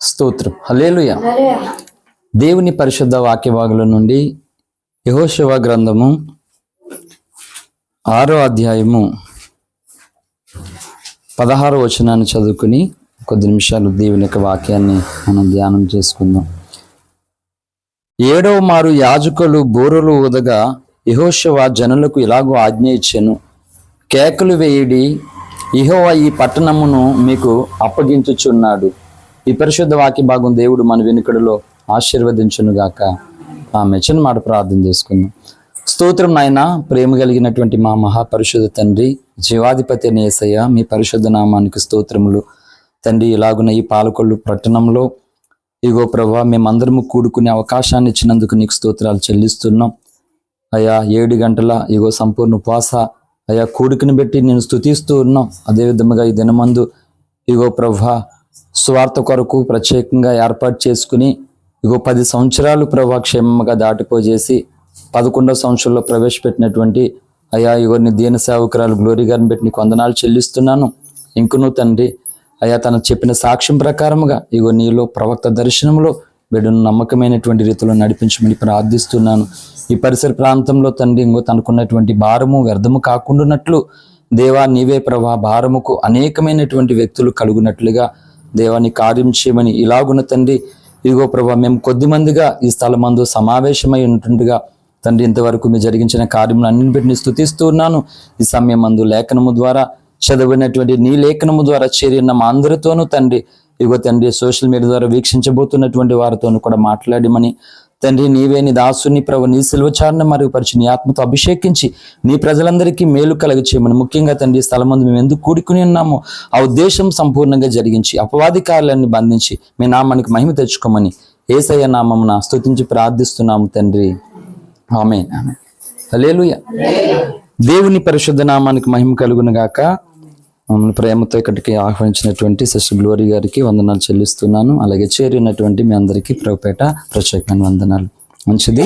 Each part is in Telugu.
స్తోత్రం. హల్లెలూయా. దేవుని పరిశుద్ధ వాక్యభాగంలో నుండి యెహోషువ గ్రంథము 6వ అధ్యాయము 16వ వచనాన్ని చదువుకుని కొద్ది నిమిషాలు దేవుని యొక్క వాక్యాన్ని మనం ధ్యానం చేసుకుందాం. 7వ మారు యాజకులు బూరలు ఊదగా యెహోషువ జనులకు ఇలాగూ ఆజ్ఞ ఇచ్చెను, కేకలు వేయుడి, యెహోవా ఈ పట్టణమును మీకు అప్పగించుచున్నాడు. ఈ పరిశుద్ధ వాక్య భాగం దేవుడు మన వెనుకడలో ఆశీర్వదించును గాక. ఆమె చిన్న మాట ప్రార్థన చేసుకుందాం. స్తోత్రం నాయన, ప్రేమ కలిగినటువంటి మా మహాపరిశుద్ధ తండ్రి, జీవాధిపతి అయిన యేసయ్య, మీ పరిశుద్ధ నామానికి స్తోత్రములు తండ్రి. ఇలాగున్న ఈ పాలకొల్లు పట్టణంలో ఇగో ప్రభా, మేమందరము కూడుకునే అవకాశాన్ని ఇచ్చినందుకు నీకు స్తోత్రాలు చెల్లిస్తున్నాం అయ్యా. 7 గంటల ఇగో సంపూర్ణ ఉపవాస అయ్యా కూడికని బట్టి నేను స్తుతిస్తూ ఉన్నాం. అదేవిధముగా ఈ దినమందు ఇగో ప్రభా స్వార్థ కొరకు ప్రత్యేకంగా ఏర్పాటు చేసుకుని ఇగో 10 సంవత్సరాలు ప్రభా క్షేమంగా దాటిపోజేసి 11వ సంవత్సరంలో ప్రవేశపెట్టినటువంటి అయ్యా ఇగో నీ దీన సేవకురాలు గ్లోరీ గారిని బట్టి నీకు వందనాలు చెల్లిస్తున్నాను. ఇంకనూ తండ్రి అయ్యా తను చెప్పిన సాక్ష్యం ప్రకారముగా ఇగో నీలో ప్రవక్త దర్శనంలో బిడ్డను నమ్మకమైనటువంటి రీతిలో నడిపించమని ప్రార్థిస్తున్నాను. ఈ పరిసర ప్రాంతంలో తండ్రి ఇంకో తనకున్నటువంటి భారము వ్యర్థము కాకుండానట్లు దేవా నీవే ప్రభా భారముకు అనేకమైనటువంటి వ్యక్తులు కలుగునట్లుగా దేవాన్ని కార్యం చేయమని ఇలాగున్న తండ్రి ఇగో ప్రభా మేము కొద్ది మందిగా ఈ స్థలమందు సమావేశమై ఉంటుండగా తండ్రి ఇంతవరకు మీరు జరిగించిన కార్యములు అన్నిని బట్టి స్తుతిస్తూ ఉన్నాను. ఈ సమయం మందు లేఖనము ద్వారా చదివినటువంటి నీ లేఖనము ద్వారా చేరిన మా అందరితోనూ తండ్రి ఇగో తండ్రి సోషల్ మీడియా ద్వారా వీక్షించబోతున్నటువంటి వారితోనూ కూడా మాట్లాడమని తండ్రి నీవే నీ దాసుని ప్రభు నీ శిల్వచారణ మరుగుపరిచి నీ ఆత్మతో అభిషేకించి నీ ప్రజలందరికీ మేలు కలగ చేయమని, ముఖ్యంగా తండ్రి స్థలం ముందు మేము ఎందుకు కూడుకుని ఉన్నామో ఆ ఉద్దేశం సంపూర్ణంగా జరిగించి అపవాది కార్యాలన్నీ బంధించి మీ నామానికి మహిమ తెచ్చుకోమని యేసయ్య నామమున స్తుతించి ప్రార్థిస్తున్నాము తండ్రి. ఆమేన్. ఆమేన్. హల్లెలూయా. దేవుని పరిశుద్ధ నామానికి మహిమ కలుగును గాక. మమ్మల్ని ప్రేమతో ఇక్కడికి ఆహ్వానించినటువంటి సిస్టర్ గ్లోరీ గారికి వందనాలు చెల్లిస్తున్నాను. అలాగే చేరినటువంటి మీ అందరికీ ప్రభుపేట ప్రత్యేకమైన వందనాలు. మంచిది,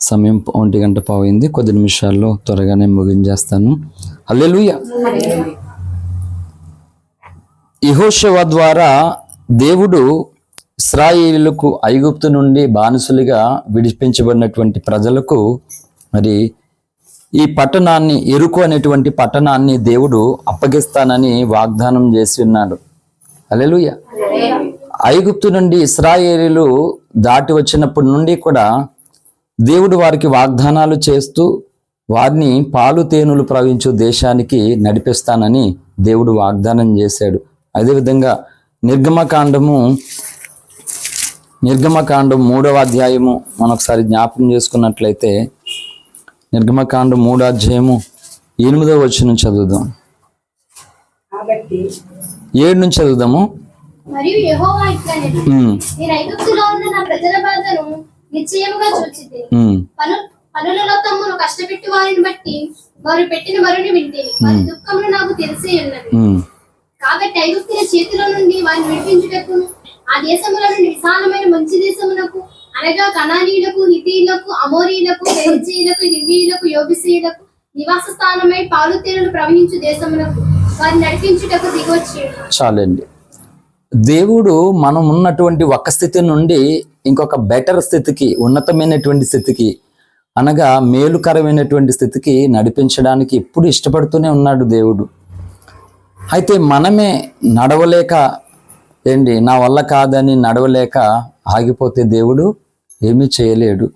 సమయం 1:15 కొద్ది నిమిషాల్లో త్వరగానే ముగించేస్తాను. హల్లెలూయా. యెహోషువ ద్వారా దేవుడు ఇశ్రాయేలులకు ఐగుప్తు నుండి బానిసలుగా విడిపించబడినటువంటి ప్రజలకు మరి ఈ పట్టణాన్ని, ఎరుకు అనేటువంటి పట్టణాన్ని దేవుడు అప్పగిస్తానని వాగ్దానం చేసి ఉన్నాడు. హల్లెలూయా. ఐగుప్తు నుండి ఇశ్రాయేలీలు దాటి వచ్చినప్పటి నుండి కూడా దేవుడు వారికి వాగ్దానాలు చేస్తూ వారిని పాలు తేనెలు ప్రవహించు దేశానికి నడిపిస్తానని దేవుడు వాగ్దానం చేశాడు. అదేవిధంగా నిర్గమకాండం 3వ అధ్యాయము మనం ఒకసారి జ్ఞాపకం చేసుకున్నట్లయితే నిర్గమకాండం 3వ అధ్యాయము 8వ వచనం చదువుదాం. 7 నుంచి చదువుదాము. మరియు యెహోవా ఇట్లనెను, నేను ఐగుప్తులో ఉన్న నా ప్రజల బాధను నిశ్చయముగా చూచితిని. పనులలో తమ్మును కష్టపెట్టి వారిని బట్టి వారు పెట్టిన మరుని వింటిని. వారి దుఃఖములు నాకు తెలిసే ఉన్నది. కాబట్టి ఐగుప్తుల చేతిలో నుండి వారిని విడిపించుటకు ఆ దేశముల నుండి విశాలమైన మంచి దేశమునకు, అనగా కనానీయులకు, హిత్తీయులకు, అమోరీయులకు, పెరిజీయులకు, హివ్వీయులకు, యెబూసీయులకు నివాస స్థానమై పాలు తేనెలు ప్రవహించు దేశమునకు వారిని నడిపించుటకు దిగొచ్చి ఉన్నాడు. చాలండి. దేవుడు మనం ఉన్నటువంటి ఒక స్థితి నుండి ఇంకొక బెటర్ స్థితికి, ఉన్నతమైనటువంటి స్థితికి, అనగా మేలుకరమైనటువంటి స్థితికి నడిపించడానికి ఎప్పుడు ఇష్టపడుతూనే ఉన్నాడు దేవుడు. అయితే మనమే నడవలేక నా వల్ల కాదని నడవలేక ఆగిపోతే దేవుడు ఏమీ చేయలేడు.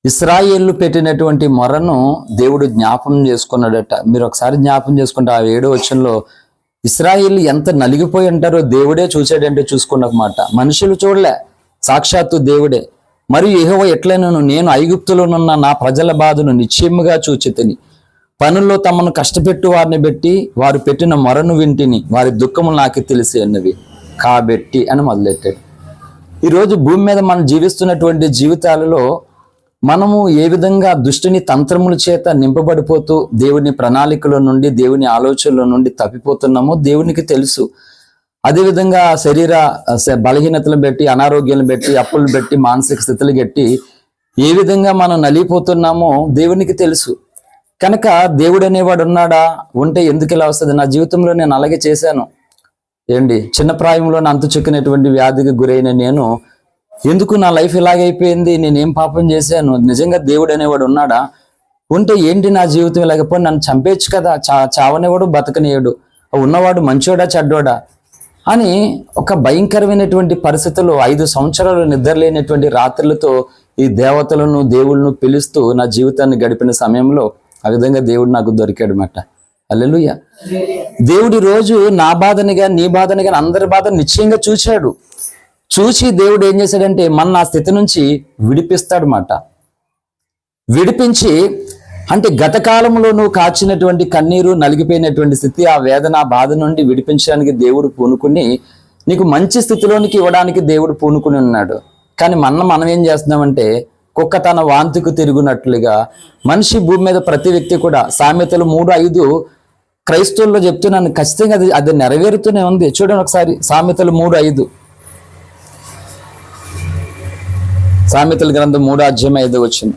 ఇశ్రాయేలు పెట్టినటువంటి మొరను దేవుడు జ్ఞాపం చేసుకున్నాడట. మీరు ఒకసారి జ్ఞాపం చేసుకుంటే ఆ 7వ వచనంలో ఇశ్రాయేలు ఎంత నలిగిపోయి ఉంటారో దేవుడే చూసాడంటే చూసుకున్నమాట. మనుషులు చూడలే, సాక్షాత్తు దేవుడే. మరియు యెహోవా ఎట్లైనను నేను ఐగుప్తులోనున్న నా ప్రజల బాధను నిశ్చయముగా చూచితిని. పనుల్లో తమను కష్టపెట్టు వారిని బట్టి వారు పెట్టిన మొరను వింటిని. వారి దుఃఖములు నాకు తెలిసి అన్నవి కాబట్టి అని మొదలెట్టాడు. ఈరోజు భూమి మీద మనం జీవిస్తున్నటువంటి జీవితాలలో మనము ఏ విధంగా దుష్టుని తంత్రముల చేత నింపబడిపోతూ దేవుని ప్రణాళికలో నుండి, దేవుని ఆలోచనలో నుండి తప్పిపోతున్నామో దేవునికి తెలుసు. అదేవిధంగా శరీర బలహీనతలు బట్టి, అనారోగ్యాలను బట్టి, అప్పులు బట్టి, మానసిక స్థితులు బట్టి ఏ విధంగా మనం నలిగిపోతున్నామో దేవునికి తెలుసు. కనుక దేవుడు అనేవాడు ఉన్నాడా? ఉంటే ఎందుకు ఇలా వస్తుంది? నా జీవితంలో నేను అలాగే చేశాను. ఏంటి చిన్న ప్రాయంలో అంతు చెక్కినటువంటి వ్యాధికి గురైన నేను ఎందుకు నా లైఫ్ ఇలాగైపోయింది, నేనేం పాపం చేశాను, నిజంగా దేవుడు అనేవాడు ఉన్నాడా, ఉంటే ఏంటి నా జీవితం లేకపోతే నన్ను చంపేచ్చు కదా, చావనేవాడు బతకనేవాడు, ఉన్నవాడు మంచోడా చెడ్డోడా అని ఒక భయంకరమైనటువంటి పరిస్థితుల్లో 5 సంవత్సరాలు నిద్రలేనటువంటి రాత్రులతో ఈ దేవతలను దేవుళ్ళను పిలుస్తూ నా జీవితాన్ని గడిపిన సమయంలో ఆ విధంగా దేవుడు నాకు దొరికాడు మాట. హల్లెలూయా. దేవుడి రోజు నా బాధనిగా నీ బాధనిగా అందరి బాధ నిశ్చయంగా చూశాడు. చూసి దేవుడు ఏం చేశాడంటే మన ఆ స్థితి నుంచి విడిపిస్తాడు మాట. విడిపించి అంటే గత కాలంలో నువ్వు కాచినటువంటి కన్నీరు, నలిగిపోయినటువంటి స్థితి, ఆ వేదన బాధ నుండి విడిపించడానికి దేవుడు పూనుకుని నీకు మంచి స్థితిలోనికి ఇవ్వడానికి దేవుడు పూనుకుని ఉన్నాడు. కానీ మనం ఏం చేస్తున్నామంటే కుక్క తన వాంతికు తిరుగునట్లుగా మనిషి భూమి మీద ప్రతి వ్యక్తి కూడా సామెతలు 3:5 క్రైస్తవుల్లో చెప్తున్నాను, ఖచ్చితంగా అది నెరవేరుతూనే ఉంది. చూడండి ఒకసారి సామెతలు 3:5, సామెతల గ్రంథం 3:5 వచ్చింది.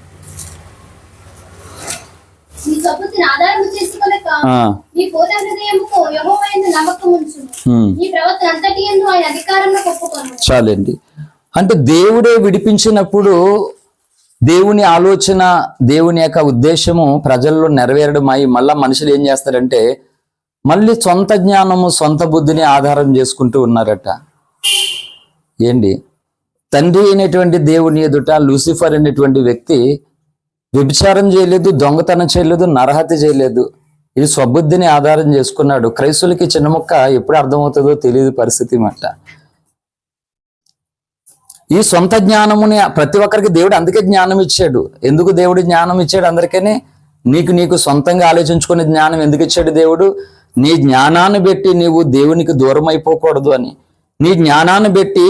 చాలండి. అంటే దేవుడే విడిపించినప్పుడు దేవుని ఆలోచన, దేవుని యొక్క ఉద్దేశము ప్రజల్లో నెరవేరడమై మళ్ళా మనుషులు ఏం చేస్తారంటే మళ్ళీ సొంత జ్ఞానము, సొంత బుద్ధిని ఆధారం చేసుకుంటూ ఉన్నారట. ఏంటి తండ్రి అయినటువంటి దేవుని ఎదుట లూసిఫర్ అనేటువంటి వ్యక్తి వ్యభిచారం చేయలేదు, దొంగతనం చేయలేదు, నరహత్య చేయలేదు. ఇది స్వబుద్ధిని ఆధారం చేసుకున్నాడు. క్రైస్తవులకి చిన్న ముక్క ఎప్పుడు అర్థమవుతుందో తెలియదు పరిస్థితి మాట. ఈ సొంత జ్ఞానముని ప్రతి ఒక్కరికి దేవుడు అందుకే జ్ఞానం ఇచ్చాడు. ఎందుకు దేవుడు జ్ఞానం ఇచ్చాడు అందరికీ? నీకు సొంతంగా ఆలోచించుకునే జ్ఞానం ఎందుకు ఇచ్చాడు దేవుడు? నీ జ్ఞానాన్ని బట్టి నీవు దేవునికి దూరం అయిపోకూడదు అని, నీ జ్ఞానాన్ని బట్టి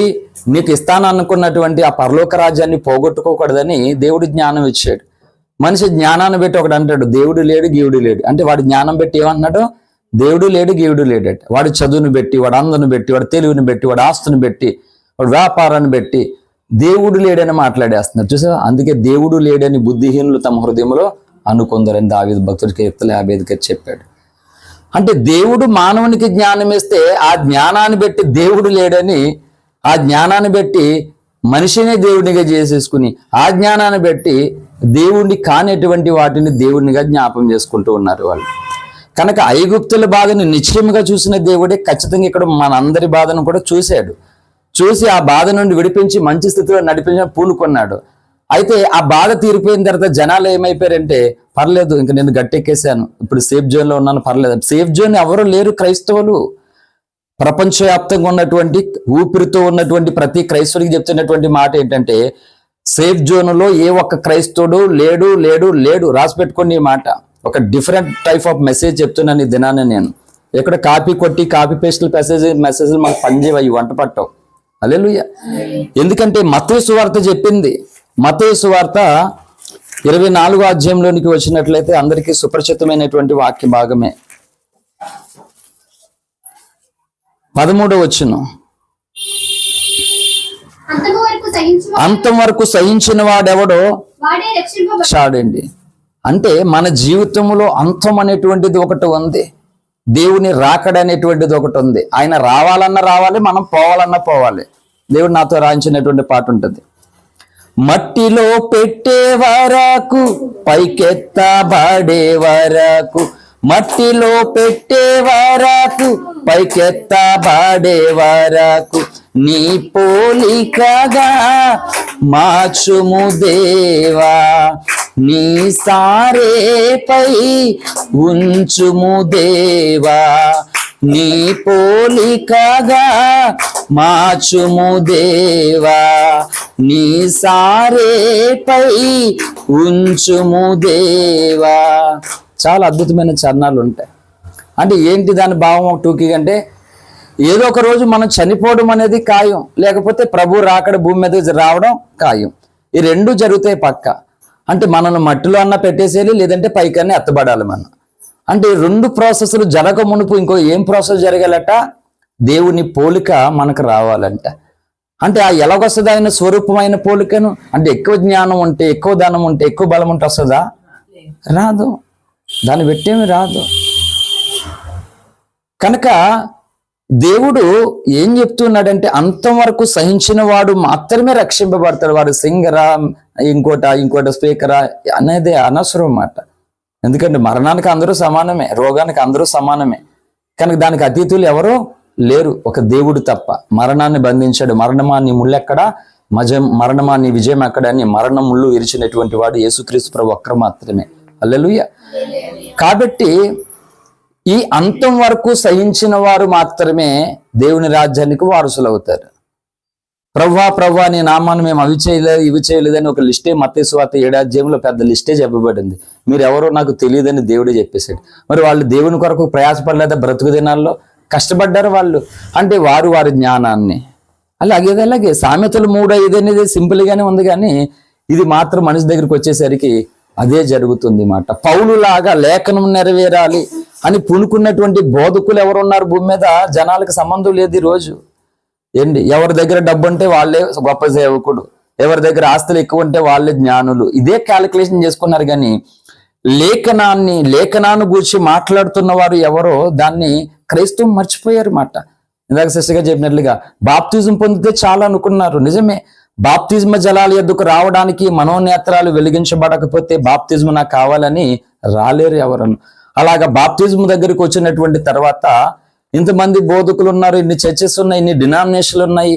నీకు ఇస్తాననుకున్నటువంటి ఆ పరలోక రాజ్యాన్ని పోగొట్టుకోకూడదని దేవుడు జ్ఞానం ఇచ్చాడు. మనిషి జ్ఞానాన్ని బట్టి ఒకడు అంటాడు దేవుడు లేడు, గీవుడు లేడు. అంటే వాడి జ్ఞానం బట్టి ఏమంటున్నాడు? దేవుడు లేడు, గీవుడు లేడట. వాడి చదువుని బట్టి, వాడు అందరిని బట్టి, వాడి తెలివిని బట్టి, వాడి ఆస్తుని బట్టి, వాడు వ్యాపారాన్ని బట్టి దేవుడు లేడని మాట్లాడేస్తున్నారు. చూసా, అందుకే దేవుడు లేడని బుద్ధిహీనులు తమ హృదయంలో అనుకుందరని దావీదు భక్తుడికి కీర్తన 55 చెప్పాడు. అంటే దేవుడు మానవునికి జ్ఞానం ఇస్తే ఆ జ్ఞానాన్ని బట్టి దేవుడు లేడని, ఆ జ్ఞానాన్ని బట్టి మనిషినే దేవుడిగా చేసేసుకుని, ఆ జ్ఞానాన్ని బట్టి దేవుడిని కానిటువంటి వాటిని దేవుడినిగా జ్ఞాపం చేసుకుంటూ ఉన్నారు వాళ్ళు. కనుక ఐగుప్తుల బాధను నిశ్చయముగా చూసిన దేవుడే ఖచ్చితంగా ఇక్కడ మనందరి బాధను కూడా చూశాడు. చూసి ఆ బాధ నుండి విడిపించి మంచి స్థితిలో నడిపించిన పూనుకున్నాడు. అయితే ఆ బాధ తీరిపోయిన తర్వాత జనాలు ఏమైపోయారంటే పర్లేదు, ఇంక నేను గట్టెక్కేశాను, ఇప్పుడు సేఫ్ జోన్లో ఉన్నాను, పర్లేదు. సేఫ్ జోన్ ఎవరు లేరు క్రైస్తవులు. ప్రపంచవ్యాప్తంగా ఉన్నటువంటి ఊపిరితో ఉన్నటువంటి ప్రతి క్రైస్తవుడికి చెప్తున్నటువంటి మాట ఏంటంటే సేఫ్ జోన్లో ఏ ఒక్క క్రైస్తవుడు లేడు లేడు లేడు. రాసి పెట్టుకుని ఈ మాట. ఒక డిఫరెంట్ టైప్ ఆఫ్ మెసేజ్ చెప్తున్నాను ఈ దినాన్ని నేను. ఎక్కడ కాపీ కొట్టి కాపీ పేస్ట్ మెసేజ్లు మాకు పనిచేయవు, వంట పట్టవు. హల్లెలూయా. ఎందుకంటే మత్తయి సువార్త చెప్పింది. మత్తయి సువార్త 24వ అధ్యాయంలోనికి వచ్చినట్లయితే అందరికీ సుపరిచితమైనటువంటి వాక్య భాగమే. 13వ వచనం, అంతం వరకు సహించిన వాడెవడో చాడండి. అంటే మన జీవితంలో అంతం అనేటువంటిది ఒకటి ఉంది, దేవుని రాకడ అనేటువంటిది ఒకటి ఉంది. ఆయన రావాలన్నా రావాలి, మనం పోవాలన్నా పోవాలి. దేవుడు నాతో రాయించినటువంటి పాట ఉంటుంది. మట్టిలో పెట్టే వరకు పైకెత్తబడే వరకు, మట్టిలో పెట్టే వరకు పైకెత్తబడే వరకు, నీ పోలికగా మార్చుము దేవా, నీ సారేపై ఉంచుము దేవా, నీ పోలికగా మార్చుము దేవా, నీ సారేపై ఉంచుము దేవా. చాలా అద్భుతమైన చరణాలు ఉంటాయి. అంటే ఏంటి దాని భావం టూకీగా అంటే ఏదో ఒక రోజు మనం చనిపోవడం అనేది ఖాయం, లేకపోతే ప్రభు రాకడ భూమి మీద రావడం ఖాయం. ఈ రెండు జరుగుతాయి పక్క. అంటే మనల్ని మట్టిలో అన్న పెట్టేసేయాలి, లేదంటే పైకన్నా ఎత్తబడాలి మనం. అంటే ఈ రెండు ప్రాసెస్లు జరగ మునుపు ఇంకో ఏం ప్రాసెస్ జరగాలట? దేవుని పోలిక మనకు రావాలంట. అంటే ఆ ఎలాగొస్తుంది ఆయన స్వరూపమైన పోలికను? అంటే ఎక్కువ జ్ఞానం ఉంటే, ఎక్కువ ధనం ఉంటే, ఎక్కువ బలం ఉంటే వస్తుందా? రాదు. దాన్ని పెట్టేమి రాదు. కనుక దేవుడు ఏం చెప్తున్నాడంటే అంతం వరకు సహించిన వాడు మాత్రమే రక్షింపబడతాడు. వాడు సింగరా, ఇంకోట స్పీకరా అనేది అనవసరం అన్నమాట. ఎందుకంటే మరణానికి అందరూ సమానమే, రోగానికి అందరూ సమానమే. కనుక దానికి అతీతులు ఎవరో లేరు, ఒక దేవుడు తప్ప. మరణాన్ని బంధించాడు. మరణమా నీ ముళ్ళెక్కడా, మరణమా నీ విజయం ఎక్కడ అని మరణ ముళ్ళు ఇరిచినటువంటి వాడు యేసుక్రీస్తు ప్రభు ఒక్కరు మాత్రమే. హల్లెలూయా. కాబట్టి ఈ అంతం వరకు సహించిన వారు మాత్రమే దేవుని రాజ్యానికి వారసులు అవుతారు. ప్రభువా నీ నామాన్ని మేము అవి చేయలేదు ఇవి చేయలేదని ఒక లిస్టే మత్తయి సువార్త 7వ అధ్యాయంలో పెద్ద లిస్టే చెప్పబడింది. మీరు ఎవరో నాకు తెలియదని దేవుడే చెప్పేశాడు. మరి వాళ్ళు దేవుని కొరకు ప్రయాసపడలేదా? బ్రతుకు దినాల్లో కష్టపడ్డారు వాళ్ళు. అంటే వారి జ్ఞానాన్ని అలాగే సామెతలు 3:5 అనేది సింపుల్ గానే ఉంది, కానీ ఇది మాత్రం మనిషి దగ్గరికి వచ్చేసరికి అదే జరుగుతుంది మాట. పౌలులాగా లేఖనం నెరవేరాలి అని పూనుకున్నటువంటి బోధకులు ఎవరున్నారు భూమి మీద? జనాలకు సంబంధం లేదు ఈ రోజు. ఏంటి, ఎవరి దగ్గర డబ్బు ఉంటే వాళ్ళే గొప్ప సేవకుడు, ఎవరి దగ్గర ఆస్తులు ఎక్కువ ఉంటే వాళ్ళే జ్ఞానులు. ఇదే క్యాలిక్యులేషన్ చేసుకున్నారు. కానీ లేఖనాన్ని గురించి మాట్లాడుతున్న వారు ఎవరో దాన్ని క్రైస్తవం మర్చిపోయారు మాట. ఇందాక సిస్టర్గా చెప్పినట్లుగా బాప్తిజం పొందితే చాలా అనుకున్నారు. నిజమే, బాప్తిజమ జలాల యొద్దకు రావడానికి మనోనేత్రాలు వెలిగించబడకపోతే బాప్తిజం నాకు కావాలని రాలేరు ఎవరను. అలాగా బాప్తిజం దగ్గరికి వచ్చినటువంటి తర్వాత ఇంతమంది బోధకులు ఉన్నారు, ఇన్ని చర్చెస్ ఉన్నాయి, ఇన్ని డినామినేషన్లు ఉన్నాయి.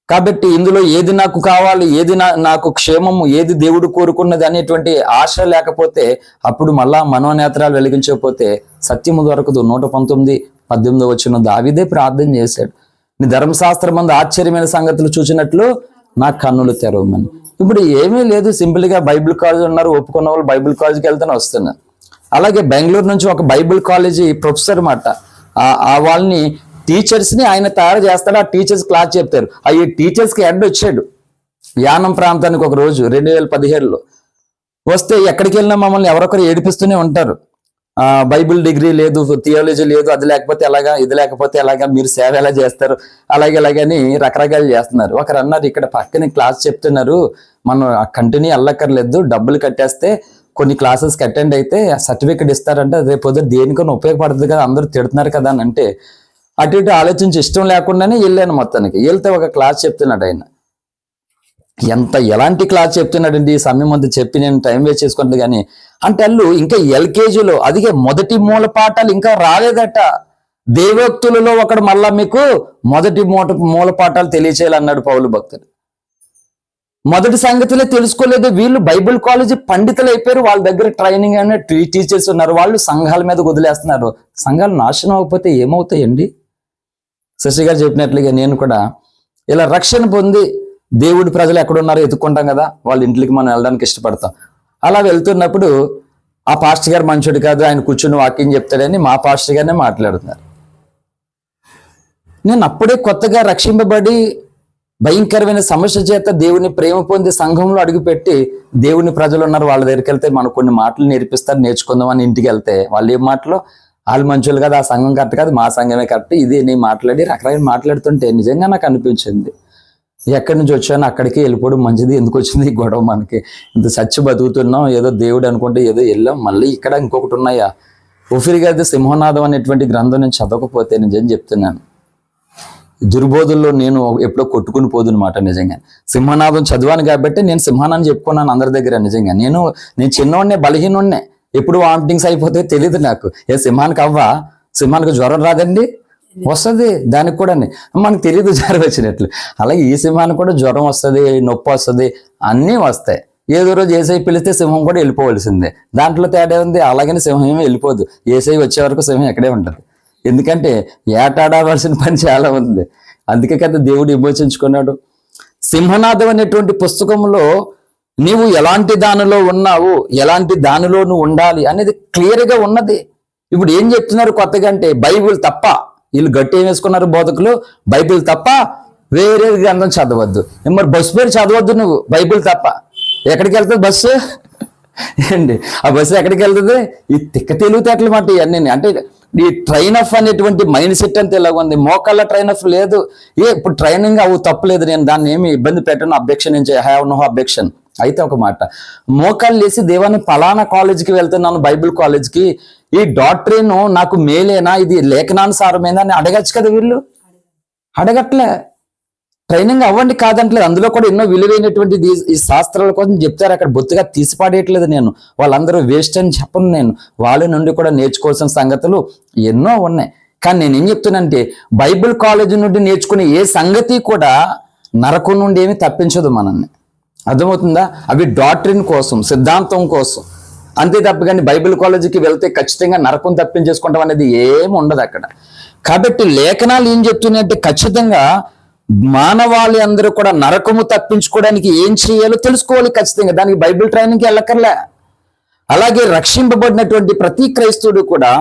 కాబట్టి ఇందులో ఏది నాకు కావాలి, ఏది నాకు క్షేమము, ఏది దేవుడు కోరుకున్నది అనేటువంటి ఆశ లేకపోతే అప్పుడు మళ్ళా మనోనేత్రాలు వెలిగించకపోతే సత్యము దొరకదు. 119:18 వచ్చిన దావీదే ప్రార్థన చేశాడు, నీ ధర్మశాస్త్రం మందు ఆశ్చర్యమైన సంగతులు చూసినట్లు నా కన్నులు తెరవమని. ఇప్పుడు ఏమీ లేదు, సింపుల్ గా బైబిల్ కాలేజ్ ఉన్నారు, ఒప్పుకున్న వాళ్ళు బైబిల్ కాలేజ్కి వెళ్తూనే వస్తున్నారు. అలాగే బెంగళూరు నుంచి ఒక బైబిల్ కాలేజీ ప్రొఫెసర్ మాట, వాళ్ళని టీచర్స్ ని ఆయన తయారు చేస్తాడు. ఆ టీచర్స్ క్లాస్ చెప్తారు. ఈ టీచర్స్ కి హెడ్ వచ్చాడు యానం ప్రాంతానికి ఒక రోజు 2017లో వస్తే, ఎక్కడికి వెళ్ళినా మమ్మల్ని ఎవరొకరు ఏడిపిస్తూనే ఉంటారు. బైబిల్ డిగ్రీ లేదు, థియాలజీ లేదు, అది లేకపోతే ఎలాగా, ఇది లేకపోతే ఎలాగా, మీరు సేవ ఎలా చేస్తారు, అలాగని రకరకాలు చేస్తున్నారు. ఒకరు అన్నారు, ఇక్కడ పక్కన క్లాస్ చెప్తున్నారు, మనం కంటిన్యూ వెళ్ళక్కర్లేదు, డబ్బులు కట్టేస్తే కొన్ని క్లాసెస్కి అటెండ్ అయితే సర్టిఫికెట్ ఇస్తారంటే రేపు పొద్దున దేనికన్నా ఉపయోగపడుతుంది కదా, అందరూ తిడుతున్నారు కదా అని అంటే అటు ఇటు ఆలోచించి ఇష్టం లేకుండానే వెళ్ళాను. మొత్తానికి వెళ్తే ఒక క్లాస్ చెప్తున్నాడు ఆయన. ఎలాంటి క్లాస్ చెప్తున్నాడండి, ఈ సమయం అంతా చెప్పి నేను టైం వేస్ట్ చేసుకుంటుంది. కానీ అంటే వాళ్ళు ఇంకా ఎల్కేజీలో, అదిగే మొదటి మూల పాఠాలు ఇంకా రాలేదట. దేవోక్తులలో ఒకడు మళ్ళా మీకు మొదటి మూల పాఠాలు తెలియచేయాలన్నాడు పౌలు భక్తుడు. మొదటి సంగతులే తెలుసుకోలేదు. వీళ్ళు బైబిల్ కాలేజీ పండితులు అయిపోయారు, వాళ్ళ దగ్గర ట్రైనింగ్ అనే టీచర్స్ ఉన్నారు, వాళ్ళు సంఘాల మీద వదిలేస్తున్నారు. సంఘాలు నాశనం అవ్వకపోతే ఏమవుతాయండి? శశి గారు చెప్పినట్లుగా నేను కూడా ఇలా రక్షణ పొంది దేవుడి ప్రజలు ఎక్కడున్నారో ఎత్తుక్కుంటాం కదా, వాళ్ళ ఇంట్లోకి మనం వెళ్ళడానికి ఇష్టపడతాం. అలా వెళ్తున్నప్పుడు ఆ పాస్టర్ గారు మంచోడు కాదు, ఆయన కూర్చుని వాకింగ్ చెప్తాడని మా పాస్టర్ గారినే మాట్లాడుతున్నారు. నేను అప్పుడే కొత్తగా రక్షింపబడి భయంకరమైన సమస్య చేత దేవుని ప్రేమ పొంది సంఘంలో అడుగుపెట్టి దేవుని ప్రజలు ఉన్నారు, వాళ్ళ దగ్గరికి వెళ్తే మనకు కొన్ని మాటలు నేర్పిస్తారు, నేర్చుకుందాం అని ఇంటికి వెళ్తే వాళ్ళు ఏం మాటలు, వాళ్ళు మంచోళ్ళు కదా, ఆ సంఘం కరెక్ట్ కాదు, మా సంఘమే కరెక్ట్, ఇది నేను మాట్లాడి రకరకాల మాట్లాడుతుంటే నిజంగా నాకు అనిపించింది, ఎక్కడి నుంచి వచ్చాను అక్కడికి వెళ్ళిపోవడం మంచిది, ఎందుకు వచ్చింది ఈ గొడవ, మనకి ఇంత చచ్చి బతుకుతున్నాం, ఏదో దేవుడు అనుకుంటే ఏదో వెళ్ళాం, మళ్ళీ ఇక్కడ ఇంకొకటి ఉన్నాయా. ఉఫిరి గారి సింహనాదం అనేటువంటి గ్రంథం నేను చదవకపోతే నిజం చెప్తున్నాను, దుర్బోధుల్లో నేను ఎప్పుడో కొట్టుకుని పోదునమాట. నిజంగా సింహనాదం చదివాను కాబట్టి నేను సింహానాన్ని చెప్పుకున్నాను అందరి దగ్గర. నిజంగా నేను చిన్నోడ్నే, బలహీనోడ్నే, ఎప్పుడు వామిటింగ్స్ అయిపోతే తెలియదు నాకు. సింహానికి సింహానికి జ్వరం రాదండి, వస్తుంది, దానికి కూడా మనకు తెలియదు జ్వరం వచ్చినట్లు. అలాగే ఈ సింహానికి కూడా జ్వరం వస్తుంది, నొప్పి వస్తుంది, అన్నీ వస్తాయి. ఏదో రోజు ఏసై పిలిస్తే సింహం కూడా వెళ్ళిపోవలసిందే, దాంట్లో తేడా ఉంది. అలాగని సింహం ఏమీ వెళ్ళిపోదు, ఏసై వచ్చే వరకు సింహం ఎక్కడే ఉంటుంది. ఎందుకంటే ఏటాడవలసిన పని చాలా ఉంది, అందుకే కదా దేవుడు విమోచించుకున్నాడు. సింహనాదం అనేటువంటి పుస్తకంలో నీవు ఎలాంటి దానిలో ఉన్నావు, ఎలాంటి దానిలో నువ్వు ఉండాలి అనేది క్లియర్గా ఉన్నది. ఇప్పుడు ఏం చెప్తున్నారు కొత్తగా అంటే బైబిల్ తప్ప, వీళ్ళు గట్టి ఏం వేసుకున్నారు బోధకులు, బైబిల్ తప్ప వేరే గ్రంథం చదవద్దు. మరి బస్సు పేరు చదవద్దు నువ్వు, బైబిల్ తప్ప. ఎక్కడికి వెళ్తుంది బస్సు ఏంటి, ఆ బస్సు ఎక్కడికి వెళ్తుంది? ఈ తిక్క తెలివితేటలు మాట ఇవన్నీ. అంటే ఈ ట్రైన్ ఆఫ్ అనేటువంటి మైండ్ సెట్ అంతా ఇలాగ ఉంది, మోకాళ్ళ ట్రైన్ ఆఫ్ లేదు. ఇప్పుడు ట్రైనింగ్ అవి తప్పలేదు, నేను దాన్ని ఏమి ఇబ్బంది పెట్టను, అబ్జెక్షన్ నుంచి ఐ హ్యావ్ నో అబ్జెక్షన్. అయితే ఒక మాట, మోకాళ్ళు వేసి దేవాన్ని పలానా కాలేజీకి వెళ్తున్నాను, బైబిల్ కాలేజ్కి, ఈ డాక్టరేను నాకు మేలేనా, ఇది లేఖనానుసారమేనా అని అడగచ్చు కదా. వీళ్ళు అడగట్లే. ట్రైనింగ్ అవ్వండి కాదంటలేదు, అందులో కూడా ఎన్నో విలువైనటువంటి ఈ శాస్త్రాల కోసం చెప్తారు. అక్కడ బొత్తుగా తీసిపాడేయట్లేదు నేను, వాళ్ళందరూ వేస్ట్ అని చెప్పను నేను. వాళ్ళ నుండి కూడా నేర్చుకోవాల్సిన సంగతులు ఎన్నో ఉన్నాయి. కానీ నేను ఏం చెప్తున్నానంటే, బైబిల్ కాలేజీ నుండి నేర్చుకునే ఏ సంగతి కూడా నరకం నుండి ఏమి తప్పించదు మనల్ని. అర్థమవుతుందా? అవి డాక్టరీన్ కోసం, సిద్ధాంతం కోసం అంతే తప్ప. కానీ బైబిల్ కాలేజీకి వెళ్తే ఖచ్చితంగా నరకం తప్పించేసుకుంటాం అనేది ఏమి ఉండదు అక్కడ. కాబట్టి లేఖనాలు ఏం చెప్తున్నాయంటే, ఖచ్చితంగా మానవాళి అందరూ కూడా నరకము తప్పించుకోవడానికి ఏం చేయాలో తెలుసుకోవాలి ఖచ్చితంగా. దానికి బైబిల్ ట్రైనింగ్కి వెళ్ళక్కర్లే. అలాగే రక్షింపబడినటువంటి ప్రతి క్రైస్తవుడు కూడా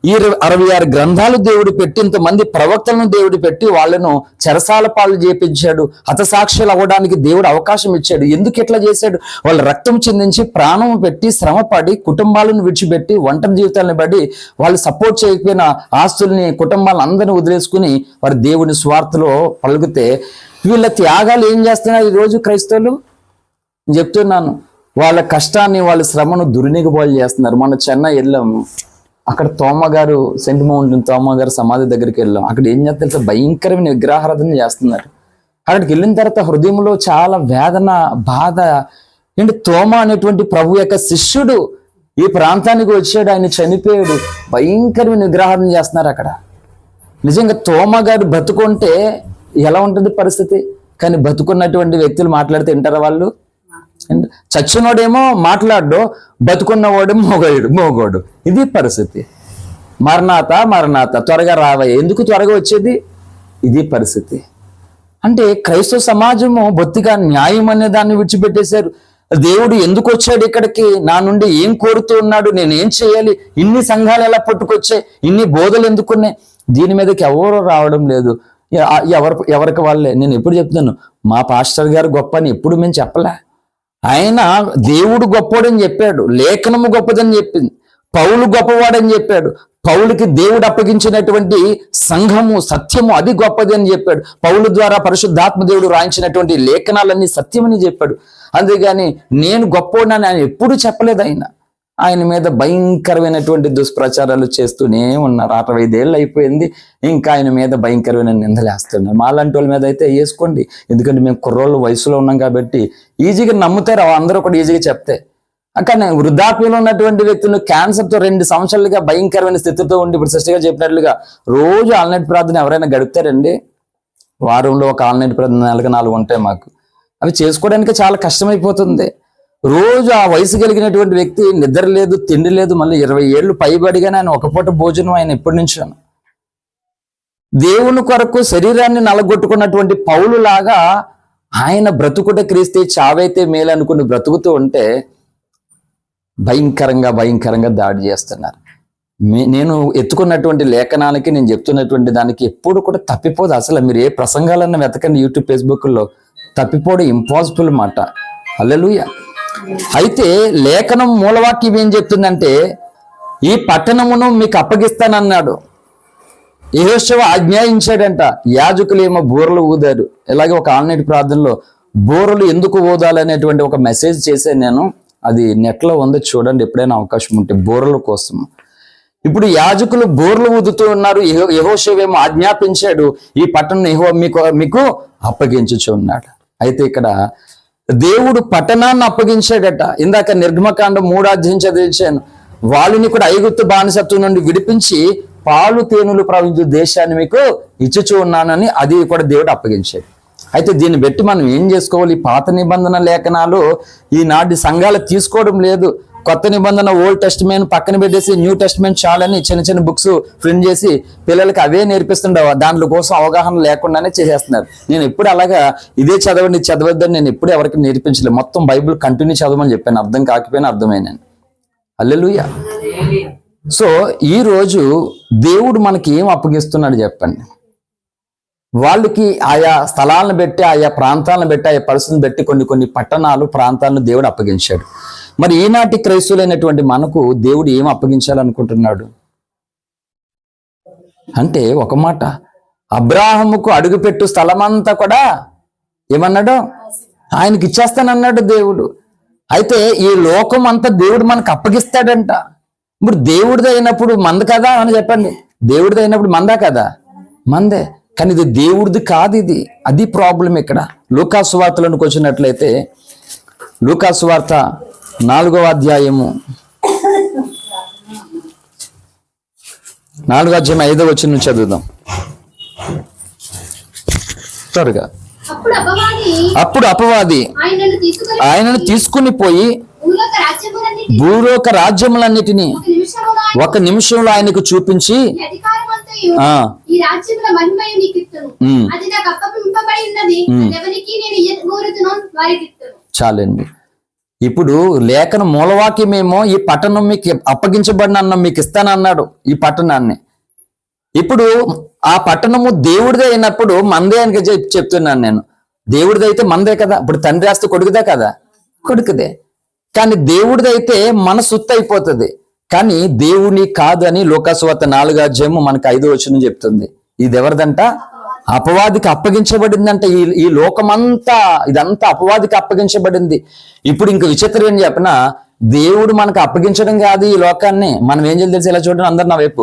ఈ 66 గ్రంథాలు దేవుడు పెట్టి, ఇంతమంది ప్రవక్తలను దేవుడు పెట్టి వాళ్ళను చెరసాల పాలు చేపించాడు. హతసాక్షులు అవ్వడానికి దేవుడు అవకాశం ఇచ్చాడు. ఎందుకు ఇట్లా చేశాడు? వాళ్ళు రక్తం చిందించి ప్రాణం పెట్టి శ్రమపడి కుటుంబాలను విడిచిపెట్టి ఒంటరి జీవితాలను బట్టి వాళ్ళు సపోర్ట్ చేయకపోయిన ఆస్తుల్ని కుటుంబాలను అందరినీ వదిలేసుకుని వారు దేవుని స్వార్థలో పలుకుతే, వీళ్ళ త్యాగాలు ఏం చేస్తున్నారు ఈరోజు క్రైస్తవులు? చెప్తున్నాను, వాళ్ళ కష్టాన్ని వాళ్ళ శ్రమను దుర్నిగబోలు చేస్తున్నారు. మొన్న చెన్నై వెళ్ళాము, అక్కడ తోమగారు, సెంట్ మౌంటైన్ తోమగారు సమాధి దగ్గరికి వెళ్ళాం. అక్కడ ఏం చేస్తారు? భయంకరమైన విగ్రహారాధన చేస్తున్నారు. అక్కడికి వెళ్ళిన తర్వాత హృదయంలో చాలా వేదన, బాధ. ఏంటి, తోమ అనేటువంటి ప్రభు యొక్క శిష్యుడు ఈ ప్రాంతానికి వచ్చాడు, ఆయన చనిపోయాడు, భయంకరమైన విగ్రహారాధన చేస్తున్నారు అక్కడ. నిజంగా తోమగారు బతుకుంటే ఎలా ఉంటుంది పరిస్థితి? కానీ బతుకున్నటువంటి వ్యక్తులు మాట్లాడితే వింటారా వాళ్ళు? చచ్చినోడేమో మాట్లాడు, బతుకున్నవాడేమో మోగోడు. ఇది పరిస్థితి. మరణాత త్వరగా రావయ్య. ఎందుకు త్వరగా వచ్చేది? ఇది పరిస్థితి. అంటే క్రైస్తవ సమాజము బొత్తిగా న్యాయం అనే దాన్ని విడిచిపెట్టేశారు. దేవుడు ఎందుకు వచ్చాడు ఇక్కడికి? నా నుండి ఏం కోరుతూ ఉన్నాడు? నేను ఏం చేయాలి? ఇన్ని సంఘాలు ఎలా పట్టుకొచ్చాయి? ఇన్ని బోధలు ఎందుకున్నాయి? దీని మీదకి ఎవరు రావడం లేదు. ఎవరికి వాళ్ళే. నేను ఎప్పుడు చెప్తున్నాను, మా పాస్టర్ గారు గొప్ప అని ఎప్పుడు మేము చెప్పలే. ఆయన దేవుడు గొప్పవాడని చెప్పాడు, లేఖనము గొప్పదని చెప్పింది, పౌలు గొప్పవాడని చెప్పాడు. పౌలుకి దేవుడు అప్పగించినటువంటి సంఘము, సత్యము అది గొప్పది అని చెప్పాడు. పౌలు ద్వారా పరిశుద్ధాత్మ దేవుడు రాయించినటువంటి లేఖనాలన్నీ సత్యమని చెప్పాడు. అంతేగాని నేను గొప్పవాడిని ఆయన ఎప్పుడు చెప్పలేదు. ఆయన మీద భయంకరమైనటువంటి దుష్ప్రచారాలు చేస్తూనే ఉన్నారు. 65 ఏళ్ళు అయిపోయింది, ఇంకా ఆయన మీద భయంకరమైన నిందలు వేస్తున్నారు. మాలాంటి వాళ్ళ మీద అయితే వేసుకోండి, ఎందుకంటే మేము కుర్రోళ్ళు వయసులో ఉన్నాం కాబట్టి ఈజీగా నమ్ముతారు అందరూ కూడా ఈజీగా చెప్తే. కానీ వృద్ధాప్యంలో ఉన్నటువంటి వ్యక్తులు క్యాన్సర్తో 2 సంవత్సరాలుగా భయంకరమైన స్థితితో ఉండి, ఇప్పుడు సిస్టర్ గారు చెప్పినట్లుగా రోజు ఆల్నైట్ ప్రార్థన ఎవరైనా గడుపుతారండి? వారంలో ఒక ఆల్నైట్ ప్రార్థన నెలకు 4 ఉంటాయి మాకు. అవి చేసుకోవడానికి చాలా కష్టమైపోతుంది. రోజు ఆ వయసు కలిగినటువంటి వ్యక్తి నిద్ర లేదు, తిండి లేదు, మళ్ళీ 20 ఏళ్ళు పైబడిగానే ఆయన ఒక పూట భోజనం ఆయన ఎప్పటి నుంచో. దేవుని కొరకు శరీరాన్ని నలగొట్టుకున్నటువంటి పౌలు లాగా ఆయన బ్రతుకుట క్రీస్తే చావైతే మేలు అనుకుని బ్రతుకుతూ ఉంటే భయంకరంగా దాడి చేస్తున్నారు. నేను ఎత్తుకున్నటువంటి లేఖనానికి, నేను చెప్తున్నటువంటి దానికి ఎప్పుడు కూడా తప్పిపోదు. అసలు మీరు ఏ ప్రసంగాలన్నా వెతకండి యూట్యూబ్, ఫేస్బుక్లో, తప్పిపోవడం ఇంపాసిబుల్ మాట. హల్లెలూయా. అయితే లేఖనం మూలవాక్యం ఏం చెప్తుందంటే, ఈ పట్టణమును మీకు అప్పగిస్తానన్నాడు. యెహోషువ ఆజ్ఞాయించాడంట. యాజకులేమో బూరలు ఊదారు. ఇలాగే ఒక ఆన్లైన్ ప్రార్థనలో బూరలు ఎందుకు ఊదాలనేటువంటి ఒక మెసేజ్ చేశాను నేను. అది నెట్లో ఉంది, చూడండి ఎప్పుడైనా అవకాశం ఉంటే, బూరల కోసం. ఇప్పుడు యాజకులు బూరలు ఊదుతూ ఉన్నారు. యెహోషువ ఏమో ఆజ్ఞాపించాడు, ఈ పట్టణం యెహోవా మీకు అప్పగించుచు ఉన్నాడు. అయితే ఇక్కడ దేవుడు పట్టణాన్ని అప్పగించాడట. ఇందాక నిర్గమకాండం 3వ అధ్యాయం చదివించాను. వాళ్ళని కూడా ఐగుప్తు బానిసత్వం నుండి విడిపించి పాలు తేనెలు ప్రవహించే దేశాన్ని మీకు ఇచ్చుచూ ఉన్నానని అది కూడా దేవుడు అప్పగించాడు. అయితే దీన్ని బట్టి మనం ఏం చేసుకోవాలి? పాత నిబంధన లేఖనాలు ఈనాటి సంఘాలు తీసుకోవడం లేదు. కొత్త నిబంధన ఓల్డ్ టెస్టిమెంట్ పక్కన పెట్టేసి న్యూ టెస్టిమెంట్ చాలని చిన్న బుక్స్ ప్రింట్ చేసి పిల్లలకి అవే నేర్పిస్తుండవు. దాంట్లో కోసం అవగాహన లేకుండానే చేసేస్తున్నారు. నేను ఎప్పుడు అలాగా ఇదే చదవండి చదవద్దని నేను ఎప్పుడు ఎవరికి నేర్పించలేదు. మొత్తం బైబిల్ కంటిన్యూ చదవమని చెప్పాను, అర్థం కాకపోయినా అర్థమైనాను. హల్లెలూయా. సో ఈ రోజు దేవుడు మనకి ఏం అప్పగిస్తున్నాడు చెప్పండి? వాళ్ళకి ఆయా స్థలాలను బట్టి, ఆయా ప్రాంతాలను బట్టి, ఆయా పరిస్థితులను బట్టి కొన్ని పట్టణాలు, ప్రాంతాలను దేవుడు అప్పగించాడు. మరి ఈనాటి క్రైస్తవులైనటువంటి మనకు దేవుడు ఏం అప్పగించాలనుకుంటున్నాడు అంటే, ఒక మాట, అబ్రాహాముకు అడుగుపెట్టు స్థలమంతా కూడా ఏమన్నాడు? ఆయనకి ఇచ్చేస్తానన్నాడు దేవుడు. అయితే ఈ లోకం అంతా దేవుడు మనకు అప్పగిస్తాడంట. ఇప్పుడు దేవుడిది అయినప్పుడు మంద కదా అని చెప్పండి, దేవుడిది అయినప్పుడు మందా కదా? మందే. కానీ ఇది దేవుడిది కాదు, ఇది అది ప్రాబ్లం ఇక్కడ. లూకా సువార్తలోనికి వచ్చినట్లయితే లూకా సువార్త 4వ అధ్యాయము 4వ అధ్యాయం 5వ వచనం చదువుదాం త్వరగా. అప్పుడు అపవాది ఆయనను తీసుకుని పోయి భూలోక రాజ్యములన్నిటినీ ఒక నిమిషంలో ఆయనకు చూపించి చాలండి. ఇప్పుడు లేఖన మూలవాక్యమేమో ఈ పట్టణం మీకు అప్పగించబడిన అన్నం మీకు ఇస్తానన్నాడు, ఈ పట్టణాన్ని. ఇప్పుడు ఆ పట్టణము దేవుడిదే అయినప్పుడు మందే అని చెప్తున్నాను నేను. దేవుడిది అయితే మందే కదా. ఇప్పుడు తండ్రి ఆస్తి కొడుకుదే కదా, కొడుకుదే. కానీ దేవుడిది అయితే మన సొత్తు అయిపోతుంది. కానీ దేవుని కాదు అని లోకాసువార్త 4వ అధ్యాయము మనకు 5వ వచనం చెప్తుంది. ఇది ఎవరిదంట? అపవాదికి అప్పగించబడిందంట. ఈ లోకమంతా ఇదంతా అపవాదికి అప్పగించబడింది. ఇప్పుడు ఇంక విచిత్రం ఏం చెప్పినా, దేవుడు మనకు అప్పగించడం కాదు ఈ లోకాన్ని. మనం ఏం చేయాలి తెలిసి ఇలా చూడండి అందరు నా వైపు,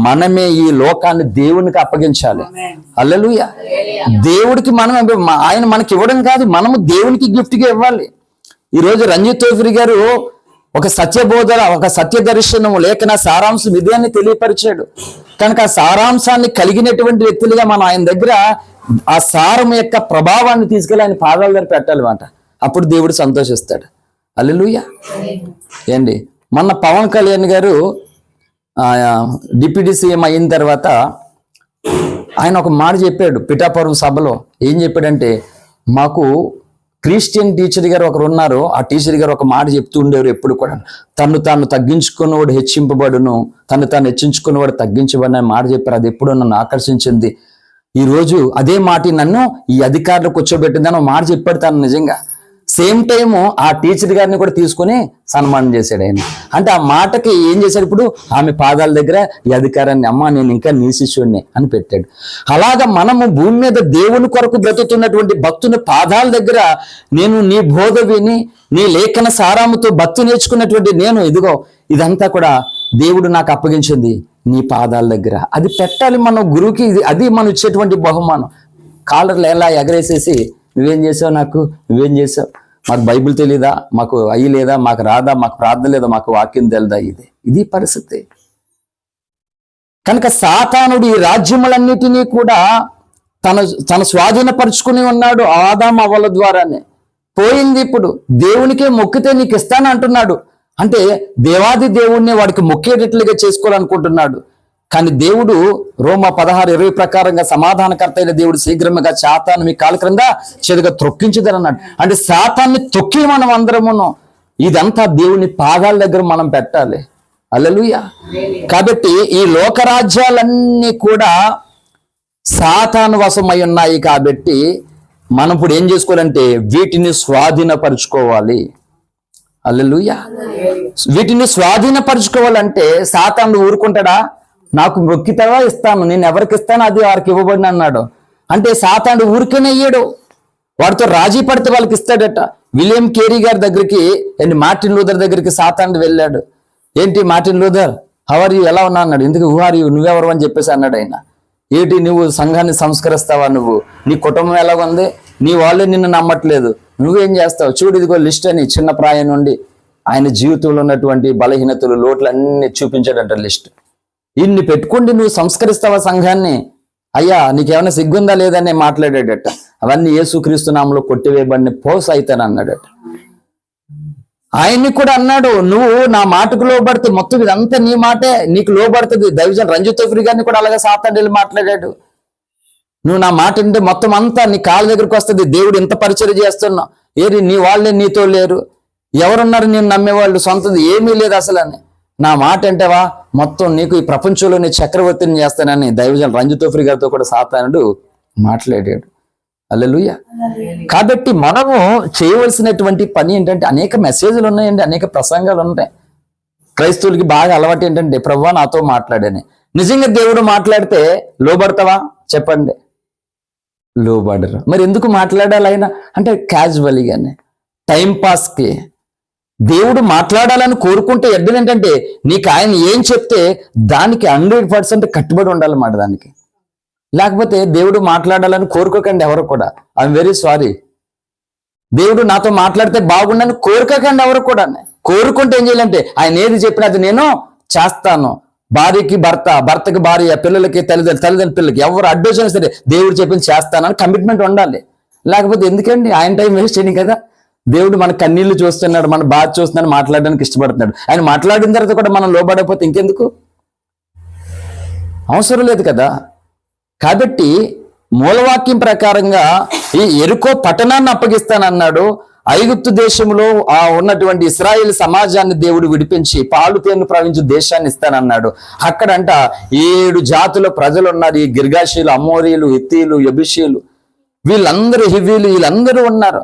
మనమే ఈ లోకాన్ని దేవునికి అప్పగించాలి. హల్లెలూయా. దేవుడికి ఆయన మనకి ఇవ్వడం కాదు, మనము దేవునికి గిఫ్ట్గా ఇవ్వాలి. ఈరోజు రంజిత్ తోఫిరి గారు ఒక సత్యబోధన, ఒక సత్య దర్శనం లేఖన సారాంశం ఇదే అని తెలియపరిచాడు. కనుక ఆ సారాంశాన్ని కలిగినటువంటి వ్యక్తులుగా మనం ఆయన దగ్గర ఆ సారం యొక్క ప్రభావాన్ని తీసుకెళ్ళి ఆయన పాదాల దగ్గర పెట్టాలన్నమాట. అప్పుడు దేవుడు సంతోషిస్తాడు. హల్లెలూయా. ఏంటి మొన్న పవన్ కళ్యాణ్ గారు డిప్యూటీ సీఎం అయిన తర్వాత ఆయన ఒక మాట చెప్పాడు పిఠాపురం సభలో. ఏం చెప్పాడంటే, మాకు క్రిస్టియన్ టీచర్ గారు ఒకరు ఉన్నారు, ఆ టీచర్ గారు ఒక మాట చెప్తూ ఉండేవారు ఎప్పుడు కూడా, తను తాను తగ్గించుకున్నవాడు హెచ్చింపబడును, తను తాను హెచ్చించుకున్నవాడు తగ్గించబడిన మాట చెప్పారు. అది ఎప్పుడో నన్ను ఆకర్షించింది. ఈరోజు అదే మాట నన్ను ఈ అధికారులు కూర్చోబెట్టిందని మాట చెప్పాడు తను. నిజంగా సేమ్ టైము ఆ టీచర్ గారిని కూడా తీసుకుని సన్మానం చేశాడు ఆయన. అంటే ఆ మాటకి ఏం చేశాడు, ఇప్పుడు ఆమె పాదాల దగ్గర ఈ అధికారాన్ని, అమ్మ నేను ఇంకా నీ శిష్యుడిని అని పెట్టాడు. అలాగా మనము భూమి మీద దేవుని కొరకు బ్రతుకుతున్నటువంటి భక్తుని పాదాల దగ్గర, నేను నీ బోధ విని నీ లేఖన సారాముతో భక్తు నేర్చుకున్నటువంటి నేను, ఇదిగో ఇదంతా కూడా దేవుడు నాకు అప్పగించింది నీ పాదాల దగ్గర, అది పెట్టాలి మన గురువుకి. అది మనం ఇచ్చేటువంటి బహుమానం. కాలర్లు ఎలా ఎగరేసేసి నువ్వేం చేసావు, నాకు నువ్వేం చేసావు, మాకు బైబిల్ తెలీదా, మాకు అయ్యి లేదా, మాకు రాదా, మాకు ప్రార్థన లేదా, మాకు వాక్యం తెలదా, ఇది పరిస్థితి. కనుక సాతానుడు ఈ రాజ్యములన్నిటినీ కూడా తన స్వాధీనపరుచుకుని ఉన్నాడు ఆదాము అవ్వల ద్వారానే. పోయింది. ఇప్పుడు దేవునికే మొక్కితే నీకు ఇస్తాను అంటున్నాడు. అంటే దేవాది దేవుణ్ణి వాడికి మొక్కేటట్లుగా చేసుకోవాలనుకుంటున్నాడు. కానీ దేవుడు రోమా 16:20 ప్రకారంగా సమాధానకర్త అయిన దేవుడు శీఘ్రముగా సాతాను మీ కాళ్ళ క్రింద చేదుగా త్రొక్కించుదరన్నాడు. అంటే సాతాన్ని తొక్కి మనం అందరమును ఇదంతా దేవుని పాదాల దగ్గర మనం పెట్టాలి. హల్లెలూయా. కాబట్టి ఈ లోకరాజ్యాలన్నీ కూడా సాతాను వశమై ఉన్నాయి. కాబట్టి మనం ఇప్పుడు ఏం చేసుకోవాలంటే వీటిని స్వాధీనపరుచుకోవాలి. హల్లెలూయా. వీటిని స్వాధీనపరుచుకోవాలంటే సాతాను ఊరుకుంటాడా? నాకు మొక్కితావా ఇస్తాను, నేను ఎవరికి ఇస్తాను అది వారికి ఇవ్వబడిన అన్నాడు. అంటే సాతాను ఊరికనే ఇయ్యడు, వాడితో రాజీ పడితే వాళ్ళకి ఇస్తాడట. విలియం కేరీ గారి దగ్గరికి మార్టిన్ లూథర్ దగ్గరికి సాతాను వెళ్ళాడు. ఏంటి Martin Luther, how are you, ఎలా ఉన్నా అన్నాడు. ఎందుకు హూ ఆర్ యు, నువ్వెవరు అని చెప్పేసి అన్నాడు ఆయన. ఏంటి నువ్వు సంఘాన్ని సంస్కరిస్తావా, నువ్వు నీ కుటుంబం ఎలా ఉంది, నీ వాళ్ళే నిన్ను నమ్మట్లేదు, నువ్వేం చేస్తావు, చూడు ఇదిగో లిస్ట్ అని చిన్న ప్రాయం నుండి ఆయన జీవితంలో ఉన్నటువంటి బలహీనతలు లోట్లు అన్ని చూపించాడంట లిస్ట్. ఇన్ని పెట్టుకుంటే నువ్వు సంస్కరిస్తావా సంఘాన్ని, అయ్యా నీకేమైనా సిగ్గుందా లేదని మాట్లాడాడట. అవన్నీ యేసుక్రీస్తు నామములో కొట్టివేయబడిన పోస్ అయితాను అన్నాడట. ఆయన్ని కూడా అన్నాడు, నువ్వు నా మాటకు లోబడితే మొత్తం ఇదంతా నీ మాటే నీకు లోబడుతుంది. దైవజన్ రంజిత్ తోఫిరి గారిని కూడా అలాగే సాతాను మాట్లాడాడు. నువ్వు నా మాట అంటే మొత్తం అంతా నీ కాళ్ళ దగ్గరికి వస్తుంది. దేవుడు ఎంత పరిచయం చేస్తున్నావు, ఏరి నీ వాళ్ళే నీతో లేరు, ఎవరున్నారు నేను నమ్మేవాళ్ళు, సొంతది ఏమీ లేదు అసలు అని. నా మాట అంటేవా మొత్తం నీకు ఈ ప్రపంచంలోని చక్రవర్తిని చేస్తానని దైవజన్ రంజిత్ తోఫిరి గారితో కూడా సాతానుడు మాట్లాడాడు. హల్లెలూయా. కాబట్టి మనము చేయవలసినటువంటి పని ఏంటంటే, అనేక మెసేజ్లు ఉన్నాయండి, అనేక ప్రసంగాలు ఉంటాయి. క్రైస్తవులకి బాగా అలవాటు ఏంటంటే, ప్రభువా నాతో మాట్లాడని. నిజంగా దేవుడు మాట్లాడితే లోబడతావా చెప్పండి? లోబడరు. మరి ఎందుకు మాట్లాడాలి ఆయన అంటే, క్యాజువల్గానే టైం పాస్కి. దేవుడు మాట్లాడాలని కోరుకుంటే అర్థం ఏంటంటే నీకు ఆయన ఏం చెప్తే దానికి 100% కట్టుబడి ఉండాలన్నమాట దానికి. లేకపోతే దేవుడు మాట్లాడాలని కోరుకోకండి ఎవరు కూడా. I'm very sorry. దేవుడు నాతో మాట్లాడితే బాగుండని కోరుకోకండి ఎవరు కూడా. కోరుకుంటే ఏం చేయాలంటే ఆయన ఏది చెప్పినా అది నేను చేస్తాను. భార్యకి భర్త, భర్తకి భార్య, పిల్లలకి తల్లిదండ్రుల పిల్లలకి ఎవరు అడ్డొచ్చినా సరే దేవుడు చెప్పింది చేస్తానని కమిట్మెంట్ ఉండాలి. లేకపోతే ఎందుకండి ఆయన టైం వేస్ట్ చేయని కదా. దేవుడు మన కన్నీళ్లు చూస్తున్నాడు, మన బాధ చూస్తున్నాడు, మాట్లాడడానికి ఇష్టపడుతున్నాడు. ఆయన మాట్లాడిన తర్వాత కూడా మనం లోబడకపోతే ఇంకెందుకు, అవసరం లేదు కదా. కాబట్టి మూలవాక్యం ప్రకారంగా ఈ యెరికో పట్టణాన్ని అప్పగిస్తానన్నాడు. ఐగుప్తు దేశంలో ఉన్నటువంటి ఇశ్రాయేల్ సమాజాన్ని దేవుడు విడిపించి పాలు తేనె ప్రవహించే దేశాన్ని ఇస్తానన్నాడు. అక్కడంట 7 జాతుల ప్రజలు ఉన్నారు. ఈ గిర్గాషీలు, అమోరీలు, హిత్తీలు, యెబూసీలు, వీళ్ళందరూ, హివ్వీలు, వీళ్ళందరూ ఉన్నారు.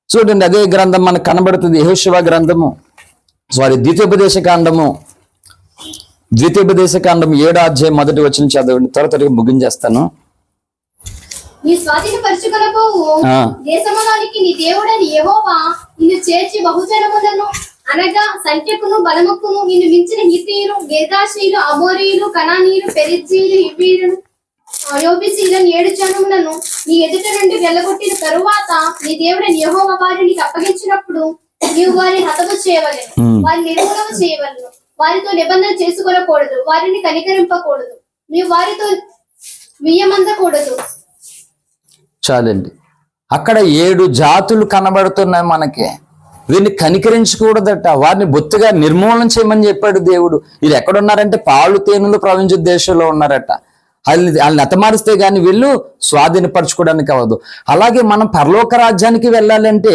చూడండి, అదే గ్రంథం మనకు కనబడుతుంది. యెహోషువ గ్రంథము, ద్వితీయోపదేశ కాండము 7వ అధ్యాయం 1వ వచనం చదవండి. త్వరగా ముగించేస్తాను. నీ స్వాధీనపరచుకొనబోవు దేశములోనికి నీ దేవుడని యెహోవా నిన్ను చేర్చి బహుజనములను అనగా సంఖ్యకును బలముకును నిన్ను మించిన హిత్తీయులు, గిర్గాషీలు, అమోరీయులు, కనానీయులు, పెరిజ్జీయులు, హివ్వీయులను, యెబూసీయులను 7 జనములను నీ ఎదుట నుండి వెళ్ళగొట్టిన తరువాత నీ దేవుడని యెహోవా వారిని నీకు అప్పగించినప్పుడు నీవు వారిని హతము చేయవలెను, వారిని నిర్మూలన చేయవలెను. వారితో నిబంధన చేసుకోకూడదు, వారిని కనికరింపకూడదు, నీవు వారితో వియ్యమందకూడదు. చాలండి. అక్కడ 7 జాతులు కనబడుతున్నాయి మనకి. వీరిని కనికరించకూడదట, వారిని బొత్తుగా నిర్మూలన చేయమని చెప్పాడు దేవుడు. వీళ్ళు ఎక్కడున్నారంటే పాలు తేనెలు ప్రవహించే దేశంలో ఉన్నారట. వాళ్ళని అతమారిస్తే గాని వీళ్ళు స్వాధీనపరచుకోవడానికి అవ్వదు. అలాగే మనం పరలోక రాజ్యానికి వెళ్ళాలంటే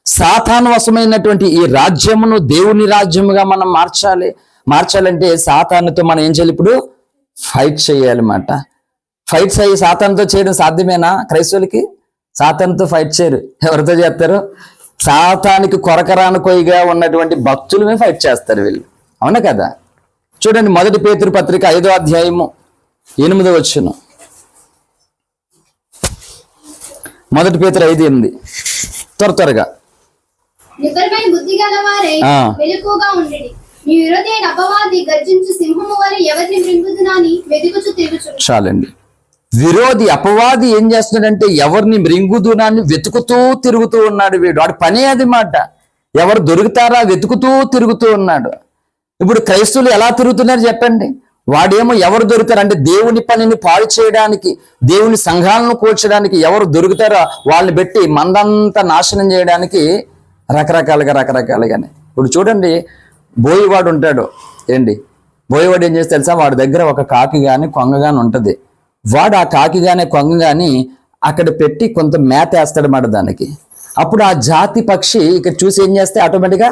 సాతాను వశమైనటువంటి ఈ రాజ్యమును దేవుని రాజ్యముగా మనం మార్చాలంటే సాతానుతో మనం ఏం చేయాలి? ఇప్పుడు ఫైట్ చేయాలన్నమాట. ఫైట్స్ అయ్యి సాతానుతో చేయడం సాధ్యమేనా? క్రైస్తవులకి సాతానుతో ఫైట్ చేయరు. ఎవరితో చేస్తారు? సాతానికి కొరకరానుకోయిగా ఉన్నటువంటి భక్తులమే ఫైట్ చేస్తారు వీళ్ళు. అవునా కదా? చూడండి, 1 పేతురు పత్రిక 5వ అధ్యాయము 8వ వచనం. 1 పేతురు 5:8. త్వరగా నిబ్బరమైన బుద్ధి గలవారై మెలకువగా ఉండండి. మీ విరోధైన అపవాది గర్జించు సింహము వలె ఎవరిని మృంగుదునని వెతుకుచు తిరుగుచున్నాడు. చాలండి. విరోధి అపవాది ఏం చేస్తున్నాడంటే ఎవరిని మృంగుదునని వెతుకుతూ తిరుగుతూ ఉన్నాడు. వాడి పనే అది మాట. ఎవరు దొరుకుతారా వెతుకుతూ తిరుగుతూ ఉన్నాడు. ఇప్పుడు క్రైస్తవులు ఎలా తిరుగుతున్నారు చెప్పండి? వాడేమో ఎవరు దొరుకుతారంటే దేవుని పనిని పాడు చేయడానికి, దేవుని సంఘాలను కూల్చడానికి ఎవరు దొరుకుతారో వాళ్ళని పెట్టి మందంతా నాశనం చేయడానికి రకరకాలుగానే. ఇప్పుడు చూడండి, బోయివాడు ఉంటాడు. బోయివాడు ఏం చేస్తే తెలుసా? వాడి దగ్గర ఒక కాకి కానీ కొంగ కానీ ఉంటుంది. వాడు ఆ కాకి కానీ కొంగ కానీ అక్కడ పెట్టి కొంత మేత వేస్తాడన్నమాట దానికి. అప్పుడు ఆ జాతి పక్షి ఇక్కడ చూసి ఏం చేస్తే ఆటోమేటిక్గా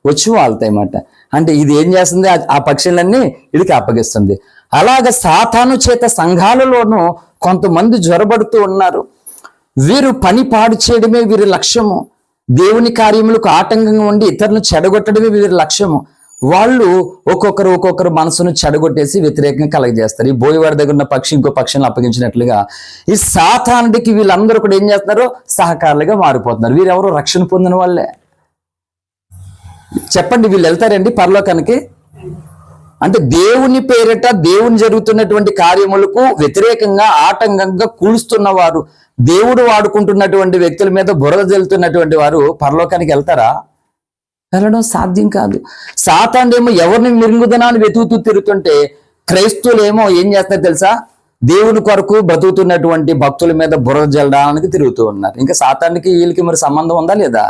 వచ్చి వాళ్తాయి అన్నమాట. అంటే ఇది ఏం చేస్తుంది? ఆ పక్షులన్నీ ఇదికి అప్పగిస్తుంది. అలాగ సాతాను చేత సంఘాలలోనూ కొంతమంది జ్వరబడుతూ ఉన్నారు. వీరు పని పాడు చేయడమే వీరి లక్ష్యము. దేవుని కార్యములకు ఆటంకంగా ఉండి ఇతరులను చెడగొట్టడమే వీరి లక్ష్యము. వాళ్ళు ఒక్కొక్కరు మనసును చెడగొట్టేసి వ్యతిరేకంగా కలగజేస్తారు. ఈ బోయవాడి దగ్గర ఉన్న పక్షి ఇంకో పక్షిని అప్పగించినట్లుగా ఈ సాతానుడికి వీళ్ళందరూ కూడా ఏం చేస్తున్నారు? సహకారులుగా మారిపోతున్నారు. వీరెవరు? రక్షణ పొందిన వాళ్ళే. చెప్పండి, వీళ్ళు వెళ్తారండి పరలోకానికి? అంటే దేవుని పేరిట దేవుని జరుగుతున్నటువంటి కార్యములకు వ్యతిరేకంగా ఆటంకంగా కూలుస్తున్న వారు, దేవుడు వాడుకుంటున్నటువంటి వ్యక్తుల మీద బురద జల్లుతున్నటువంటి వారు పరలోకానికి వెళ్తారా? వెళ్ళడం సాధ్యం కాదు. సాతానుడేమో ఎవరిని మిరుగుదనా అని వెతుకుతూ తిరుగుతుంటే క్రైస్తవులు ఏమో ఏం చేస్తారు తెలుసా? దేవుని కొరకు బ్రతుకుతున్నటువంటి భక్తుల మీద బురద జల్లడానికి తిరుగుతూ ఉన్నారు. ఇంకా సాతానికి వీళ్ళకి మరి సంబంధం ఉందా లేదా?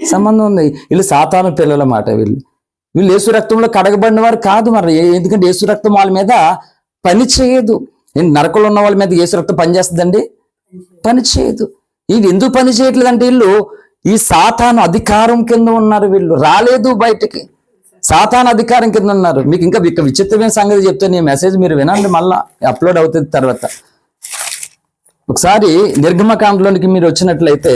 సంబంధం ఉంది. వీళ్ళు సాతాను పిల్లల మాట. వీళ్ళు యేసు రక్తంలో కడగబడిన వారు కాదు. మరి ఎందుకంటే యేసు రక్తం వాళ్ళ మీద పని చేయదు. నరకంలో ఉన్న వాళ్ళ మీద యేసు రక్తం పని చేస్తుందండి? పని చేయదు. ఇది ఎందుకు పని చేయట్లేదంటే వీళ్ళు ఈ సాతాను అధికారం కింద ఉన్నారు. వీళ్ళు రాలేదు బయటికి, సాతాను అధికారం కింద ఉన్నారు. మీకు ఇంకా విచిత్రమైన సంగతి చెప్తాను. ఈ మెసేజ్ మీరు వినండి, మళ్ళా అప్లోడ్ అవుతుంది తర్వాత. ఒకసారి నిర్గమకాండలోనికి మీరు వచ్చినట్లయితే,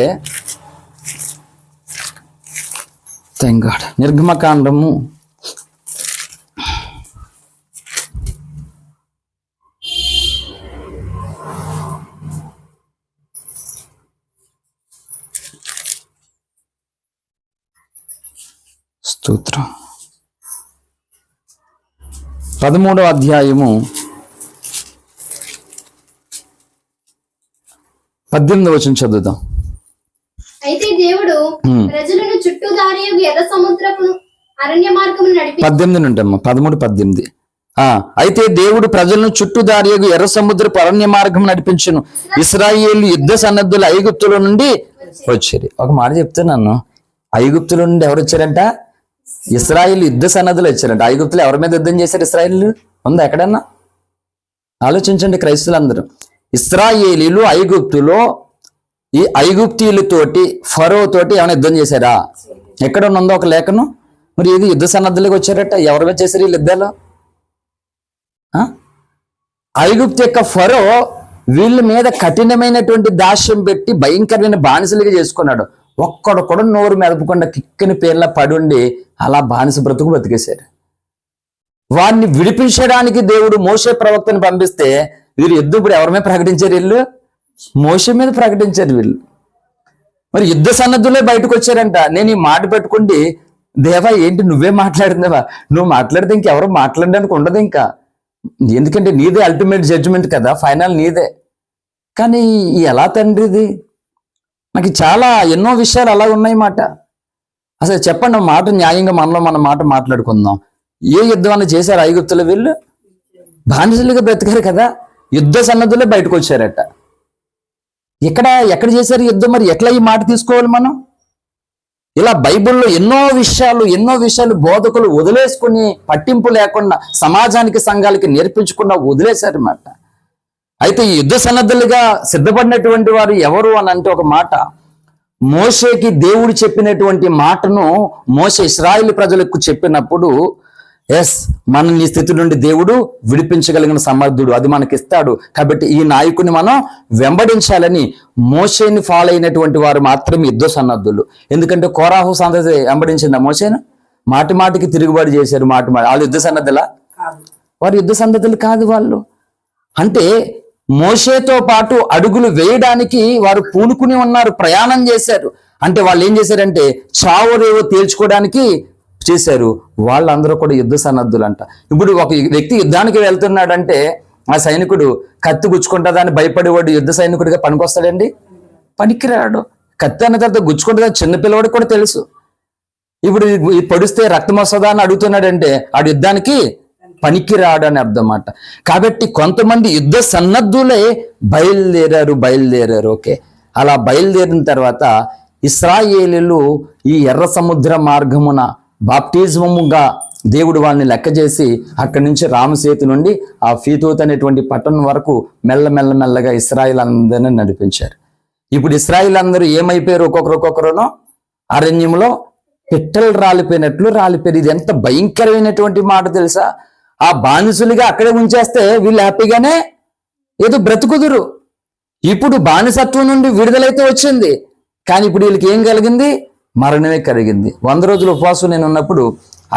థాంక్ గాడ్, నిర్గమకాండము స్తోత్రం. 13వ అధ్యాయము 18వ వచనం చదువుదాం. అయితే దేవుడు ప్రజలను చుట్టూ దారియగు ఎర్ర సముద్రపు అరణ్య మార్గమును నడిపి 18 ఉంటామ్మా, 13, 18. అయితే దేవుడు ప్రజలను చుట్టూ దారియగు ఎర్ర సముద్రపు అరణ్య మార్గం నడిపించును. ఇశ్రాయేలు యుద్ధ సన్నద్ధులు ఐగుప్తుల నుండి వచ్చారు. ఒక మాట చెప్తున్నాను, ఐగుప్తుల నుండి ఎవరు వచ్చారంట? ఇశ్రాయేల్ యుద్ధ సన్నద్ధులు వచ్చారంట. ఐగుప్తులు ఎవరి మీద యుద్ధం చేశారు? ఇశ్రాయేలు ఉందా ఎక్కడన్నా? ఆలోచించండి క్రైస్తవులందరూ. ఇశ్రాయేలీలు ఐగుప్తులో ఈ ఐగుప్తీయులతోటి ఫరో తోటి ఏమైనా యుద్ధం చేశారా? ఎక్కడ ఉందో ఒక లేఖనం. మరి ఇది యుద్ధ సన్నద్ధులకు వచ్చారట. ఎవరి మీద చేశారు వీళ్ళు యుద్ధాలు? ఐగుప్తు యొక్క ఫరో వీళ్ళ మీద కఠినమైనటువంటి దాస్యం పెట్టి భయంకరమైన బానిసలుగా చేసుకున్నాడు. ఒక్కడు కూడా నోరు మెదపకుండా కిక్కని పేర్ల పడుండి అలా బానిస బ్రతుకు బతికేశారు. వారిని విడిపించడానికి దేవుడు మోషే ప్రవక్తను పంపిస్తే వీరు యుద్ధం ఇప్పుడు ఎవరి మీద ప్రకటించారు? వీళ్ళు మోషే మీద ప్రకటించారు వీళ్ళు. మరి యుద్ధ సన్నద్ధులే బయటకు వచ్చారంట. నేను ఈ మాట పెట్టుకుంటే, దేవా ఏంటి నువ్వే మాట్లాడిందేవా? నువ్వు మాట్లాడితే ఇంకెవరు మాట్లాడడానికి ఉండదు ఇంకా. ఎందుకంటే నీదే అల్టిమేట్ జడ్జిమెంట్ కదా, ఫైనల్ నీదే. కానీ ఎలా తండ్రి ఇది? నాకు చాలా ఎన్నో విషయాలు అలా ఉన్నాయి మాట. అసలు చెప్పండి, మాట న్యాయంగా మనలో మన మాట మాట్లాడుకుందాం. ఏ యుద్ధం అన్న చేశారు ఐగుప్తులు? వీళ్ళు బానిసలుగా బ్రతికారు కదా, యుద్ధ సన్నద్ధులే బయటకు వచ్చారట. ఎక్కడ చేశారు యుద్ధం? మరి ఎట్లా ఈ మాట తీసుకోవాలి మనం? ఇలా బైబిల్లో ఎన్నో విషయాలు బోధకులు వదిలేసుకుని పట్టింపు లేకుండా సమాజానికి సంఘాలకి నేర్పించకుండా వదిలేశారన్నమాట. అయితే ఈ యుద్ధ సన్నద్ధులుగా సిద్ధపడినటువంటి వారు ఎవరు అని అంటే ఒక మాట, మోషేకి దేవుడు చెప్పినటువంటి మాటను మోషే ఇశ్రాయేలు ప్రజలకు చెప్పినప్పుడు, మనల్ని ఈ స్థితి నుండి దేవుడు విడిపించగలిగిన సమర్థుడు, అది మనకిస్తాడు. కాబట్టి ఈ నాయకుని మనం వెంబడించాలని మోషేని ఫాలో అయినటువంటి వారు మాత్రమే యుద్ధ సన్నద్ధులు. ఎందుకంటే కోరాహు సంతతి వెంబడించిందా మోషేను? మాటికి తిరుగుబాటు చేశారు. వాళ్ళు యుద్ధ సన్నద్ధులా? వారు యుద్ధ సన్నద్ధులు కాదు వాళ్ళు. అంటే మోషేతో పాటు అడుగులు వేయడానికి వారు పూనుకుని ఉన్నారు, ప్రయాణం చేశారు. అంటే వాళ్ళు ఏం చేశారంటే చావురేవో తేల్చుకోవడానికి చేశారు. వాళ్ళందరూ కూడా యుద్ధ సన్నద్ధులంట. ఇప్పుడు ఒక వ్యక్తి యుద్ధానికి వెళ్తున్నాడంటే ఆ సైనికుడు కత్తి గుచ్చుకుంటుందని భయపడేవాడు యుద్ధ సైనికుడిగా పనికొస్తాడండి? పనికిరాడు. కత్తి అన్న తర్వాత గుచ్చుకుంటుందని చిన్నపిల్లవాడికి కూడా తెలుసు. ఇప్పుడు పొడిస్తే రక్తం వస్తుందా అని అడుగుతున్నాడంటే ఆడు యుద్ధానికి పనికిరాడు అని అర్థం అన్నమాట. కాబట్టి కొంతమంది యుద్ధ సన్నద్ధులే బయలుదేరారు. ఓకే, అలా బయలుదేరిన తర్వాత ఇశ్రాయేలీలు ఈ ఎర్ర సముద్ర మార్గమున బాప్టిజముగా దేవుడు వాళ్ళని లెక్క చేసి అక్కడి నుంచి రామసేతు నుండి ఆ ఫీతోత్ అనేటువంటి పట్టణం వరకు మెల్లగా ఇశ్రాయేల్ అందరినీ నడిపించారు. ఇప్పుడు ఇశ్రాయేల్ అందరూ ఏమైపోయారు? ఒక్కొక్కరునో అరణ్యంలో పిట్టలు రాలిపోయారు. ఇది ఎంత భయంకరమైనటువంటి మాట తెలుసా? ఆ బానిసులుగా అక్కడే ఉంచేస్తే వీళ్ళు హ్యాపీగానే ఏదో బ్రతుకుదురు. ఇప్పుడు బానిసత్వం నుండి విడుదలైతే వచ్చింది, కానీ ఇప్పుడు వీళ్ళకి ఏం కలిగింది? మరణమే కలిగింది. 100 రోజుల ఉపవాసం నేను ఉన్నప్పుడు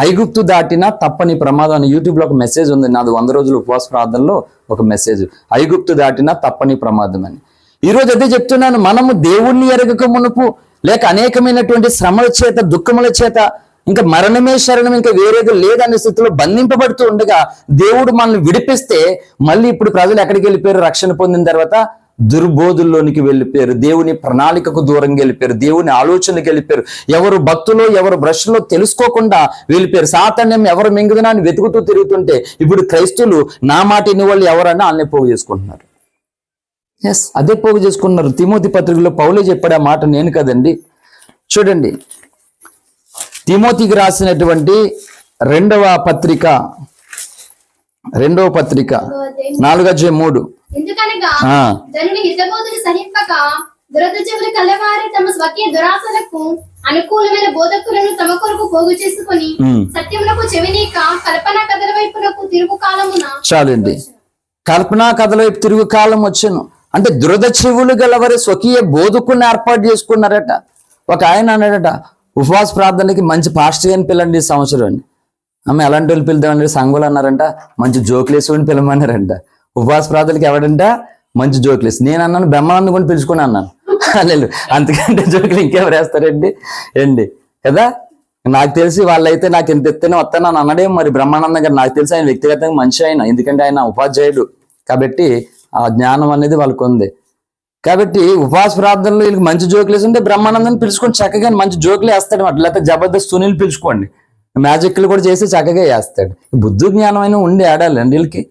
ఐగుప్తు దాటినా తప్పని ప్రమాదం అని యూట్యూబ్లో ఒక మెసేజ్ ఉంది నాది. 100 రోజుల ఉపవాస ప్రార్థనలో ఒక మెసేజ్, ఐగుప్తు దాటినా తప్పని ప్రమాదం అని. ఈరోజు అదే చెప్తున్నాను. మనము దేవుణ్ణి ఎరగక మునుపు లేక అనేకమైనటువంటి శ్రమల చేత దుఃఖముల చేత ఇంకా మరణమే శరణం, ఇంకా వేరేది లేదనే స్థితిలో బంధింపబడుతూ ఉండగా దేవుడు మనల్ని విడిపిస్తే మళ్ళీ ఇప్పుడు ప్రజలు ఎక్కడికి వెళ్ళిపోయారు? రక్షణ పొందిన తర్వాత దుర్బోధుల్లోనికి వెళ్ళిపోయారు, దేవుని ప్రణాళికకు దూరంగా వెళ్ళిపోయారు, దేవుని ఆలోచనకి వెళ్ళిపోయారు. ఎవరు భక్తులో ఎవరు భ్రష్టులో తెలుసుకోకుండా వెళ్ళిపోయారు. సాతాన్యం ఎవరు మింగుదనా అని వెతుకుతూ తిరుగుతుంటే ఇప్పుడు క్రైస్తవులు నా మాట ఇన్ని వాళ్ళు ఎవరన్నా వాళ్ళని పోగు చేసుకుంటున్నారు. అదే పోగు చేసుకున్నారు. తిమోతి పత్రికలో పౌలే చెప్పాడు ఆ మాట, నేను కదండి. చూడండి, తిమోతికి రాసినటువంటి రెండవ పత్రిక 4:3. ఎందుకనగా జనులు హితబోధను సహింపక దురదృష్టములు కలవారి తమ స్వకీయ దురాశలకు అనుకూలమైన బోధకులను తమ కొరకు పోగు చేసుకుని సత్యమునకు చెవినీక కల్పనా కథల వైపునకు తిరుగు కాలమున. చాలండి, కల్పనా కథల వైపు తిరుగు కాలం వచ్చాను అంటే దురద చెవులు గలవారి స్వకీయ బోధకుల్ని ఏర్పాటు చేసుకున్నారట. ఒక ఆయన అన్నాడట, ఉపవాస ప్రార్థనకి మంచి పాస్టర్ అని పిల్లండి ఈ సంవత్సరం అని. ఆమె ఎలాంటి వాళ్ళు పిలుద్దామని సంఘులు అన్నారంట, మంచి జోకులేసుకొని పిలమన్నారంట. ఉపవాస ప్రార్థనకి ఎవడంట? మంచి జోకులేసి. నేను అన్నాను బ్రహ్మానందం కూడా పిలుచుకుని అన్నాను. లేదు, అంతకంటే జోకులు ఇంకెవరు వేస్తారండి? ఏంటి కదా. నాకు తెలిసి వాళ్ళైతే నాకు ఎంత ఎత్తైనా వస్తాను అని అనడే మరి బ్రహ్మానందం గారు. నాకు తెలిసి ఆయన వ్యక్తిగతంగా మంచి ఆయన, ఎందుకంటే ఆయన ఉపాధ్యాయుడు కాబట్టి ఆ జ్ఞానం అనేది వాళ్ళకు ఉంది. కాబట్టి ఉపవాస ప్రార్థనలు వీళ్ళకి మంచి జోకులు వేస్తుంటే బ్రహ్మానందాన్ని పిలుచుకొని చక్కగా మంచి జోకులు వేస్తాడు అన్నమాట. లేకపోతే జబర్దస్త్ సునీల్ పిలుచుకోండి, మ్యాజిక్లు కూడా చేసి చక్కగా వేస్తాడు. బుద్ధి జ్ఞానం అయినా ఉండి ఆడాలండి వీళ్ళకి.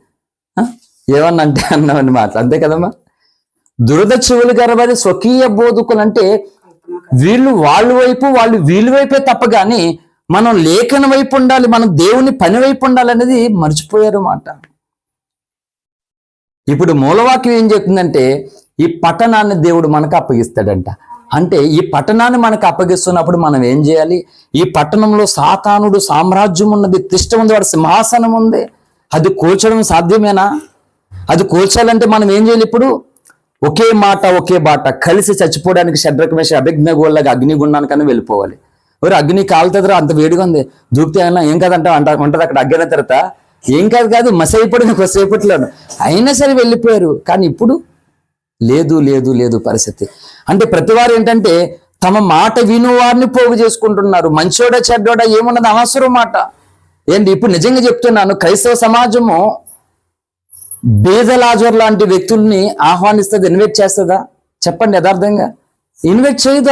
ఏమన్నా అంటే అన్నామని మాట, అంతే కదమ్మా. దురద చెవులు గరబడి స్వకీయ బోధకులు అంటే వీళ్ళు వాళ్ళ వైపు వాళ్ళు వీళ్ళ వైపే తప్ప కానీ మనం లేఖన వైపు ఉండాలి, మనం దేవుని పని వైపు ఉండాలి అనేది మర్చిపోయారు మాట. ఇప్పుడు మూలవాక్యం ఏం చెప్తుందంటే ఈ పట్టణాన్ని దేవుడు మనకు అప్పగిస్తాడంట. అంటే ఈ పట్టణాన్ని మనకు అప్పగిస్తున్నప్పుడు మనం ఏం చేయాలి? ఈ పట్టణంలో సాతానుడు సామ్రాజ్యం ఉన్నది, తిష్ట ఉంది, వాడి సింహాసనం ఉంది. అది కూల్చడం సాధ్యమేనా? అది కూల్చాలంటే మనం ఏం చేయాలి? ఇప్పుడు ఒకే మాట ఒకే బాట కలిసి చచ్చిపోవడానికి షడ్రక మేష అభిజ్ఞగోళ్ళగా అగ్నిగుండానికన్నా వెళ్ళిపోవాలి. ఎవరు అగ్ని కాలుతుందిరా, అంత వేడిగా ఉంది, దూకితే అయినా ఏం కాదంటే ఉంటుంది అక్కడ అగ్గిన తర్వాత ఏం కాదు మసైపడిన కొద్దిసేపట్లోను అయినా సరే వెళ్ళిపోయారు. కానీ ఇప్పుడు లేదు లేదు లేదు పరిస్థితి. అంటే ప్రతివారు ఏంటంటే తమ మాట విను వారిని పోగు చేసుకుంటున్నారు. మంచోడా చెడ్డోడా ఏమున్నది అనవసరం మాట. ఏంటి ఇప్పుడు నిజంగా చెప్తున్నాను, క్రైస్తవ సమాజము బేదలాజర్ లాంటి వ్యక్తుల్ని ఆహ్వానిస్తుంది, ఇన్వైట్ చేస్తుందా చెప్పండి? యథార్థంగా ఇన్వైట్ చేయదు,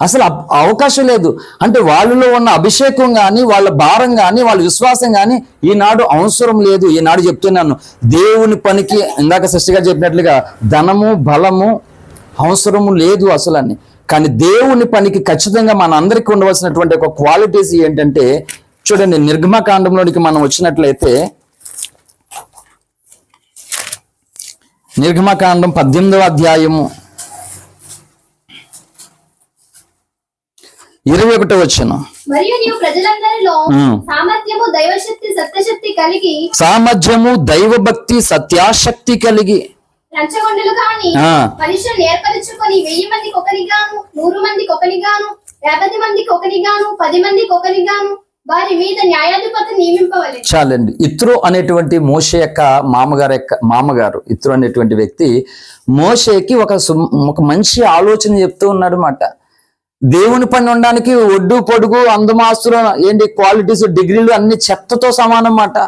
అసలు అవకాశం లేదు. అంటే వాళ్ళలో ఉన్న అభిషేకం కానీ వాళ్ళ భారం కానీ వాళ్ళ విశ్వాసం కానీ ఈనాడు అవసరం లేదు. ఈనాడు చెప్తున్నాను, దేవుని పనికి ఇందాక సృష్టిగా చెప్పినట్లుగా ధనము బలము అవసరము లేదు అసలు అని. కానీ దేవుని పనికి ఖచ్చితంగా మన అందరికీ ఉండవలసినటువంటి ఒక క్వాలిటీస్ ఏంటంటే చూడండి, నిర్గమకాండంలోనికి మనం వచ్చినట్లయితే నిర్గమకాండం 18వ అధ్యాయము 21వ వచనం. మరియు నీవు ప్రజలందరిలో సామర్థ్యము దైవశక్తి సత్యశక్తి కలిగి, సామర్థ్యము దైవభక్తి సత్యాశక్తి కలిగి లంచగొండలు కాని మనుషులను ఏర్పరచుకొని 1000 మందికి ఒకరిగాను, 100 మందికి ఒకరిగాను, 50 మందికి ఒకరిగాను, 10 మందికి ఒకరిగాను వారి మీద న్యాయాధిపతి నియమింపవాలి. చాలండి. ఇత్రో అనేటువంటి మోషే యొక్క మామగారు ఇత్రో అనేటువంటి వ్యక్తి మోషేకి ఒక మంచి ఆలోచన చెప్తూ ఉన్నాడు అన్నమాట. దేవుని పని ఉండడానికి ఒడ్డు పొడుగు అందమాస్తులు ఏంటి క్వాలిటీస్ డిగ్రీలు అన్ని చెత్తతో సమానం అన్నమాట.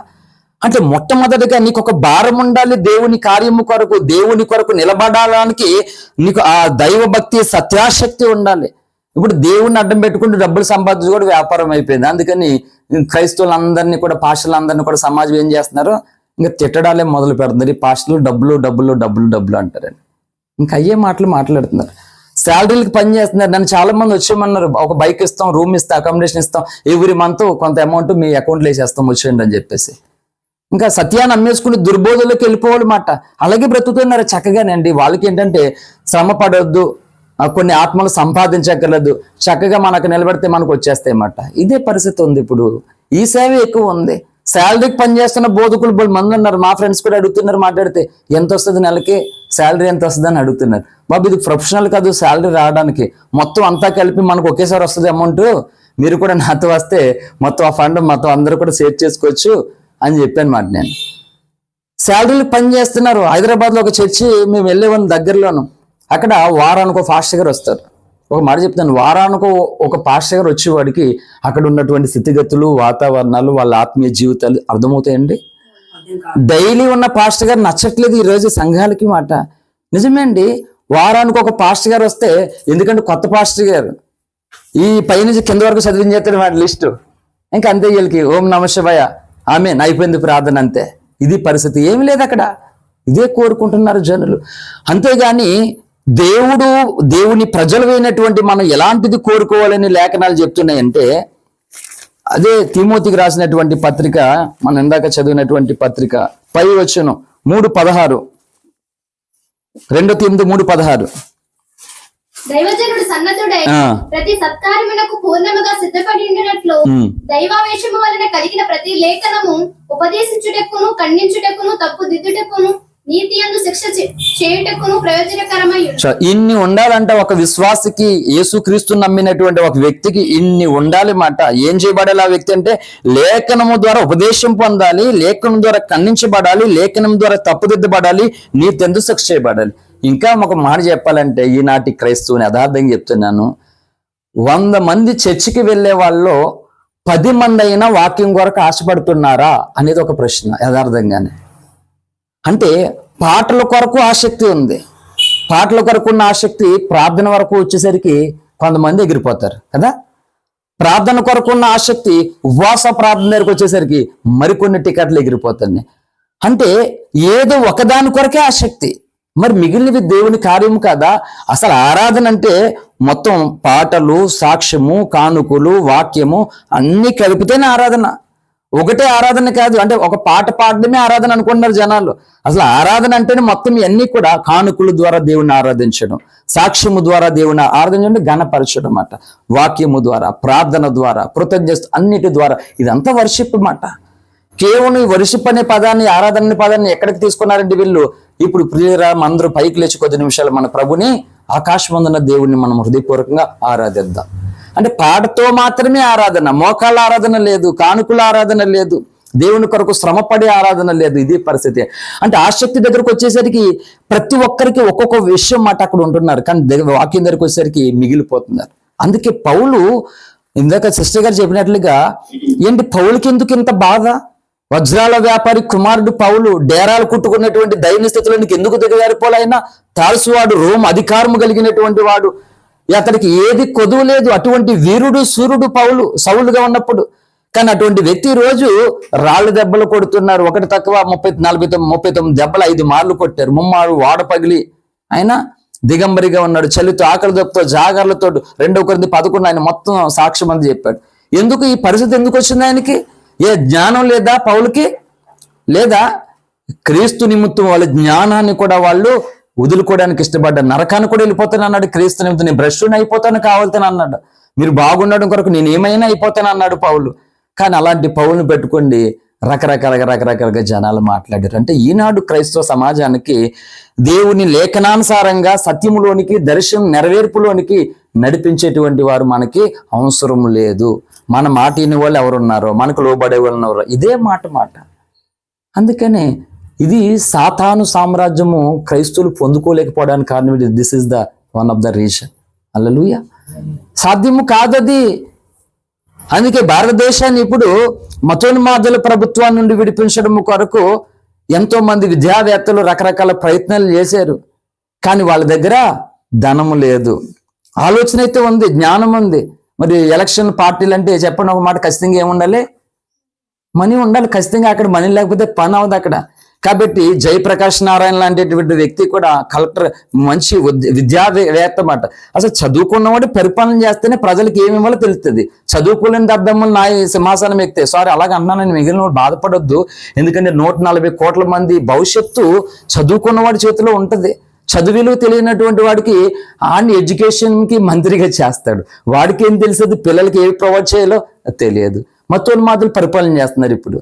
అంటే మొట్టమొదటిగా నీకు ఒక భారం ఉండాలి, దేవుని కార్యము కొరకు దేవుని కొరకు నిలబడడానికి నీకు ఆ దైవభక్తి సత్యాశక్తి ఉండాలి. ఇప్పుడు దేవుణ్ణి అడ్డం పెట్టుకుంటూ డబ్బులు సంపాదించుకోవడం వ్యాపారం అయిపోయింది. అందుకని క్రైస్తవులందరినీ కూడా పాస్టర్లందరినీ కూడా సమాజం ఏం చేస్తున్నారు, ఇంకా తిట్టడాలే మొదలు పెడుతున్నారు. ఈ పాస్టర్లు డబ్బులు డబ్బులు డబ్బులు డబ్బులు అంటారని ఇంకా అయ్యే మాటలు మాట్లాడుతున్నారు. శాలరీలకు పని చేస్తున్నారు. నన్ను చాలా మంది వచ్చేయమన్నారు, ఒక బైక్ ఇస్తాం, రూమ్ ఇస్తాం, అకామిడేషన్ ఇస్తాం, ఎవ్రీ మంత్ కొంత అమౌంట్ మీ అకౌంట్లో వేసేస్తాం వచ్చేయండి అని చెప్పేసి ఇంకా సత్యాన్ని అమ్మేసుకుని దుర్బోధులకు వెళ్ళిపోవాలి మాట. అలాగే బ్రతుకుతున్నారు చక్కగానండి. వాళ్ళకి ఏంటంటే శ్రమ పడొద్దు, కొన్ని ఆత్మలు సంపాదించక్కర్లేదు, చక్కగా మనకు నిలబడితే మనకు వచ్చేస్తాయి అన్నమాట. ఇదే పరిస్థితి ఉంది ఇప్పుడు. ఈ సేవ ఎక్కువ ఉంది. శాలరీకి పనిచేస్తున్న బోధకులు మంది ఉన్నారు. మా ఫ్రెండ్స్ కూడా అడుగుతున్నారు, మాట్లాడితే ఎంత వస్తుంది నెలకి, శాలరీ ఎంత వస్తుంది అని అడుగుతున్నారు. బాబు ఇది ప్రొఫెషనల్ కాదు శాలరీ రావడానికి, మొత్తం అంతా కలిపి మనకు ఒకేసారి వస్తుంది అమౌంట్, మీరు కూడా నాతో వస్తే మొత్తం ఆ ఫండ్ మొత్తం అందరూ కూడా సేవ్ చేసుకోవచ్చు అని చెప్పాను మాట. నేను శాలరీలకు పని చేస్తున్నారు. హైదరాబాద్లో ఒక చర్చి మేము వెళ్ళేవాళ్ళం దగ్గరలోను. అక్కడ వారానికి ఒక పాస్టర్ గారు వస్తారు. ఒక మాట చెప్తాను, వారానికి ఒక పాస్టర్ గారు వచ్చేవాడికి అక్కడ ఉన్నటువంటి స్థితిగతులు, వాతావరణాలు, వాళ్ళ ఆత్మీయ జీవితాలు అర్థమవుతాయండి. డైలీ ఉన్న పాస్టర్ గారు నచ్చట్లేదు ఈరోజు సంఘాలకి మాట. నిజమే అండి. వారానికి ఒక పాస్టర్ గారు వస్తే, ఎందుకంటే కొత్త పాస్టర్ గారు ఈ పైనుంచి కింద వరకు చదివించేస్తారు వాడి లిస్టు. ఇంకా అంతే, వీళ్ళకి ఓం నమః శివాయ ఆమేన్ అయిపోయింది ప్రార్థన, అంతే. ఇది పరిస్థితి. ఏమి లేదు అక్కడ. ఇదే కోరుకుంటున్నారు జనులు. అంతేగాని దేవుని ప్రజలమైనటువంటి మనం ఎలాంటిది కోరుకోవాలని లేఖనాలు చెప్తున్నాయంటే, అదే తిమోతికి రాసినటువంటి పత్రిక, మనం ఇందాక చదివినటువంటి పత్రిక 3:16 2 తిమోతి 3:16 దైవజనుడు సన్నద్ధుడై ప్రతి సత్కార్యమునకు పూర్ణముగా సిద్ధపడి ఉండినట్లు దైవావేశము వలన కలిగిన ప్రతి లేఖనము ఉపదేశించుటకును, ఖండించుటకును, తప్పు దిద్దుటకును, నీతి యందు శిక్ష చేయుటకును ప్రయోజనకరమై ఉంది. ఇన్ని ఉండాలంట ఒక విశ్వాసికి, యేసుక్రీస్తు నమ్మినటువంటి ఒక వ్యక్తికి ఇన్ని ఉండాలి మాట. ఏం చేయబడాలి ఆ వ్యక్తి అంటే, లేఖనము ద్వారా ఉపదేశం పొందాలి, లేఖనం ద్వారా ఖండించబడాలి, లేఖనం ద్వారా తప్పుదిద్దబడాలి, నీతి యందు శిక్ష చేయబడాలి. ఇంకా ఒక మాట చెప్పాలంటే, ఈనాటి క్రైస్తవుని యథార్థంగా చెప్తున్నాను, 100 మంది చర్చికి వెళ్ళే వాళ్ళు 10 మంది అయినా వాక్యం కొరకు ఆశపడుతున్నారా అనేది ఒక ప్రశ్న యథార్థంగానే. అంటే పాటల కొరకు ఆసక్తి ఉంది, పాటల కొరకు ఉన్న ఆసక్తి ప్రార్థన వరకు వచ్చేసరికి కొంతమంది ఎగిరిపోతారు కదా. ప్రార్థన కొరకు ఉన్న ఆసక్తి ఉపవాస ప్రార్థన దగ్గరకు వచ్చేసరికి మరికొన్ని టికెట్లు ఎగిరిపోతాయి. అంటే ఏదో ఒకదాని కొరకే ఆసక్తి, మరి మిగిలినవి దేవుని కార్యము కాదా? అసలు ఆరాధన అంటే మొత్తం పాటలు, సాక్ష్యము, కానుకలు, వాక్యము అన్ని కలిపితేనే ఆరాధన. ఒకటే ఆరాధన కాదు. అంటే ఒక పాట పాడడమే ఆరాధన అనుకుంటున్నారు జనాలు. అసలు ఆరాధన అంటేనే మొత్తం ఇవన్నీ కూడా కానుకల ద్వారా దేవుని ఆరాధించడం, సాక్ష్యము ద్వారా దేవుని ఆరాధించడం, ఘనపరచడం అన్నమాట, వాక్యము ద్వారా, ప్రార్థన ద్వారా, కృతజ్ఞత అన్నిటి ద్వారా, ఇదంతా వర్షిప్ అన్నమాట. కేవలం ఈ వర్షిప్ అనే పదాన్ని, ఆరాధన అనే పదాన్ని ఎక్కడికి తీసుకున్నారండి వీళ్ళు? ఇప్పుడు ప్రియరా అందరూ పైకి లేచి కొద్ది నిమిషాలు మన ప్రభుని, ఆకాశమందున్న దేవుణ్ణి మనం హృదయపూర్వకంగా ఆరాధిద్దాం. అంటే పాటతో మాత్రమే ఆరాధన, మోకాళ్ళ ఆరాధన లేదు, కానుకల ఆరాధన లేదు, దేవుని కొరకు శ్రమపడే ఆరాధన లేదు. ఇది పరిస్థితి. అంటే ఆసక్తి దగ్గరకు వచ్చేసరికి ప్రతి ఒక్కరికి ఒక్కొక్క విషయం మాట అక్కడ ఉంటున్నారు, కానీ వాక్యం దగ్గరకు వచ్చేసరికి మిగిలిపోతున్నారు. అందుకే పౌలు, ఇందాక సిస్టర్ గారు చెప్పినట్లుగా, ఏంటి పౌలుకి ఎందుకు ఇంత బాధ? వజ్రాల వ్యాపారి కుమారుడు పౌలు డేరాలు కుట్టుకున్నటువంటి దైన్య స్థితిలోనికి ఎందుకు దిగజారిపోలైనా? తాల్సువాడు, రోమ్ అధికారము కలిగినటువంటి వాడు, అతడికి ఏది కొదువు లేదు. అటువంటి వీరుడు సూర్యుడు పౌలు సౌలుగా ఉన్నప్పుడు. కానీ అటువంటి వ్యక్తి రోజు రాళ్ళు దెబ్బలు కొడుతున్నారు. ఒకటి తక్కువ 39 దెబ్బలు 5 మార్లు కొట్టారు. ముమ్మారు వాడ పగిలి అయినా దిగంబరిగా ఉన్నాడు. చలితో, ఆకలి దెబ్బతో, జాగర్లతో 2 కొరింథీ 11 ఆయన మొత్తం సాక్ష్యం అని చెప్పాడు. ఎందుకు ఈ పరిస్థితి ఎందుకు వచ్చింది ఆయనకి? ఏ జ్ఞానం లేదా పౌలుకి? లేదా క్రీస్తు నిమిత్తం వాళ్ళ జ్ఞానాన్ని కూడా వాళ్ళు వదులుకోవడానికి ఇష్టపడ్డారు. నరకాన్ని కూడా వెళ్ళిపోతాను అన్నాడు క్రీస్తు నిమిత్తం. నేను భ్రష్టుని అయిపోతాను కావాలని అన్నాడు. మీరు బాగుండడం కొరకు నేను ఏమైనా అయిపోతాను అన్నాడు పౌలు. కానీ అలాంటి పౌలుని పెట్టుకోండి రకరకాలుగా జనాలు మాట్లాడారు. అంటే ఈనాడు క్రైస్తవ సమాజానికి దేవుని లేఖనానుసారంగా సత్యములోనికి, దర్శనం నెరవేర్పులోనికి నడిపించేటువంటి వారు మనకి అవసరం లేదు. మన మాట వినే వాళ్ళు ఎవరున్నారో, మనకు లోబడే వాళ్ళు ఎవరో, ఇదే మాట. అందుకనే ఇది సాతాను సామ్రాజ్యము క్రైస్తవులు పొందుకోలేకపోవడానికి కారణం ఇది. This is the one of the reason. Hallelujah. సాధ్యము కాదది. అందుకే భారతదేశాన్ని ఇప్పుడు మతోన్మాదుల ప్రభుత్వం నుండి విడిపించడం కొరకు ఎంతో మంది విద్యావేత్తలు రకరకాల ప్రయత్నాలు చేశారు. కానీ వాళ్ళ దగ్గర ధనము లేదు, ఆలోచన అయితే ఉంది, జ్ఞానం ఉంది. మరి ఎలక్షన్ పార్టీలు అంటే చెప్పండి ఒక మాట, ఖచ్చితంగా ఏముండాలి? మనీ ఉండాలి ఖచ్చితంగా. అక్కడ మనీ లేకపోతే పని అవ్వదు అక్కడ. కాబట్టి జయప్రకాష్ నారాయణ లాంటిటువంటి వ్యక్తి కూడా కలెక్టర్, మంచి విద్యావేత్త మాట. అసలు చదువుకున్నవాడు పరిపాలన చేస్తేనే ప్రజలకు ఏమి ఇవ్వాలో తెలుస్తుంది. చదువుకోలేని దద్దమ్మలు నా సింహాసనం ఎక్కితే, సారీ అలాగ అన్నానని మిగిలిన వాడు బాధపడొద్దు. ఎందుకంటే 140 కోట్ల మంది భవిష్యత్తు చదువుకున్నవాడి చేతిలో ఉంటుంది. చదువులు తెలియనటువంటి వాడికి ఆన్ ఎడ్యుకేషన్కి మంత్రిగా చేస్తాడు. వాడికి ఏం తెలుస్తుంది? పిల్లలకి ఏవి ప్రొవైడ్ చేయాలో తెలియదు. మతోన్మాదులు పరిపాలన చేస్తున్నారు ఇప్పుడు.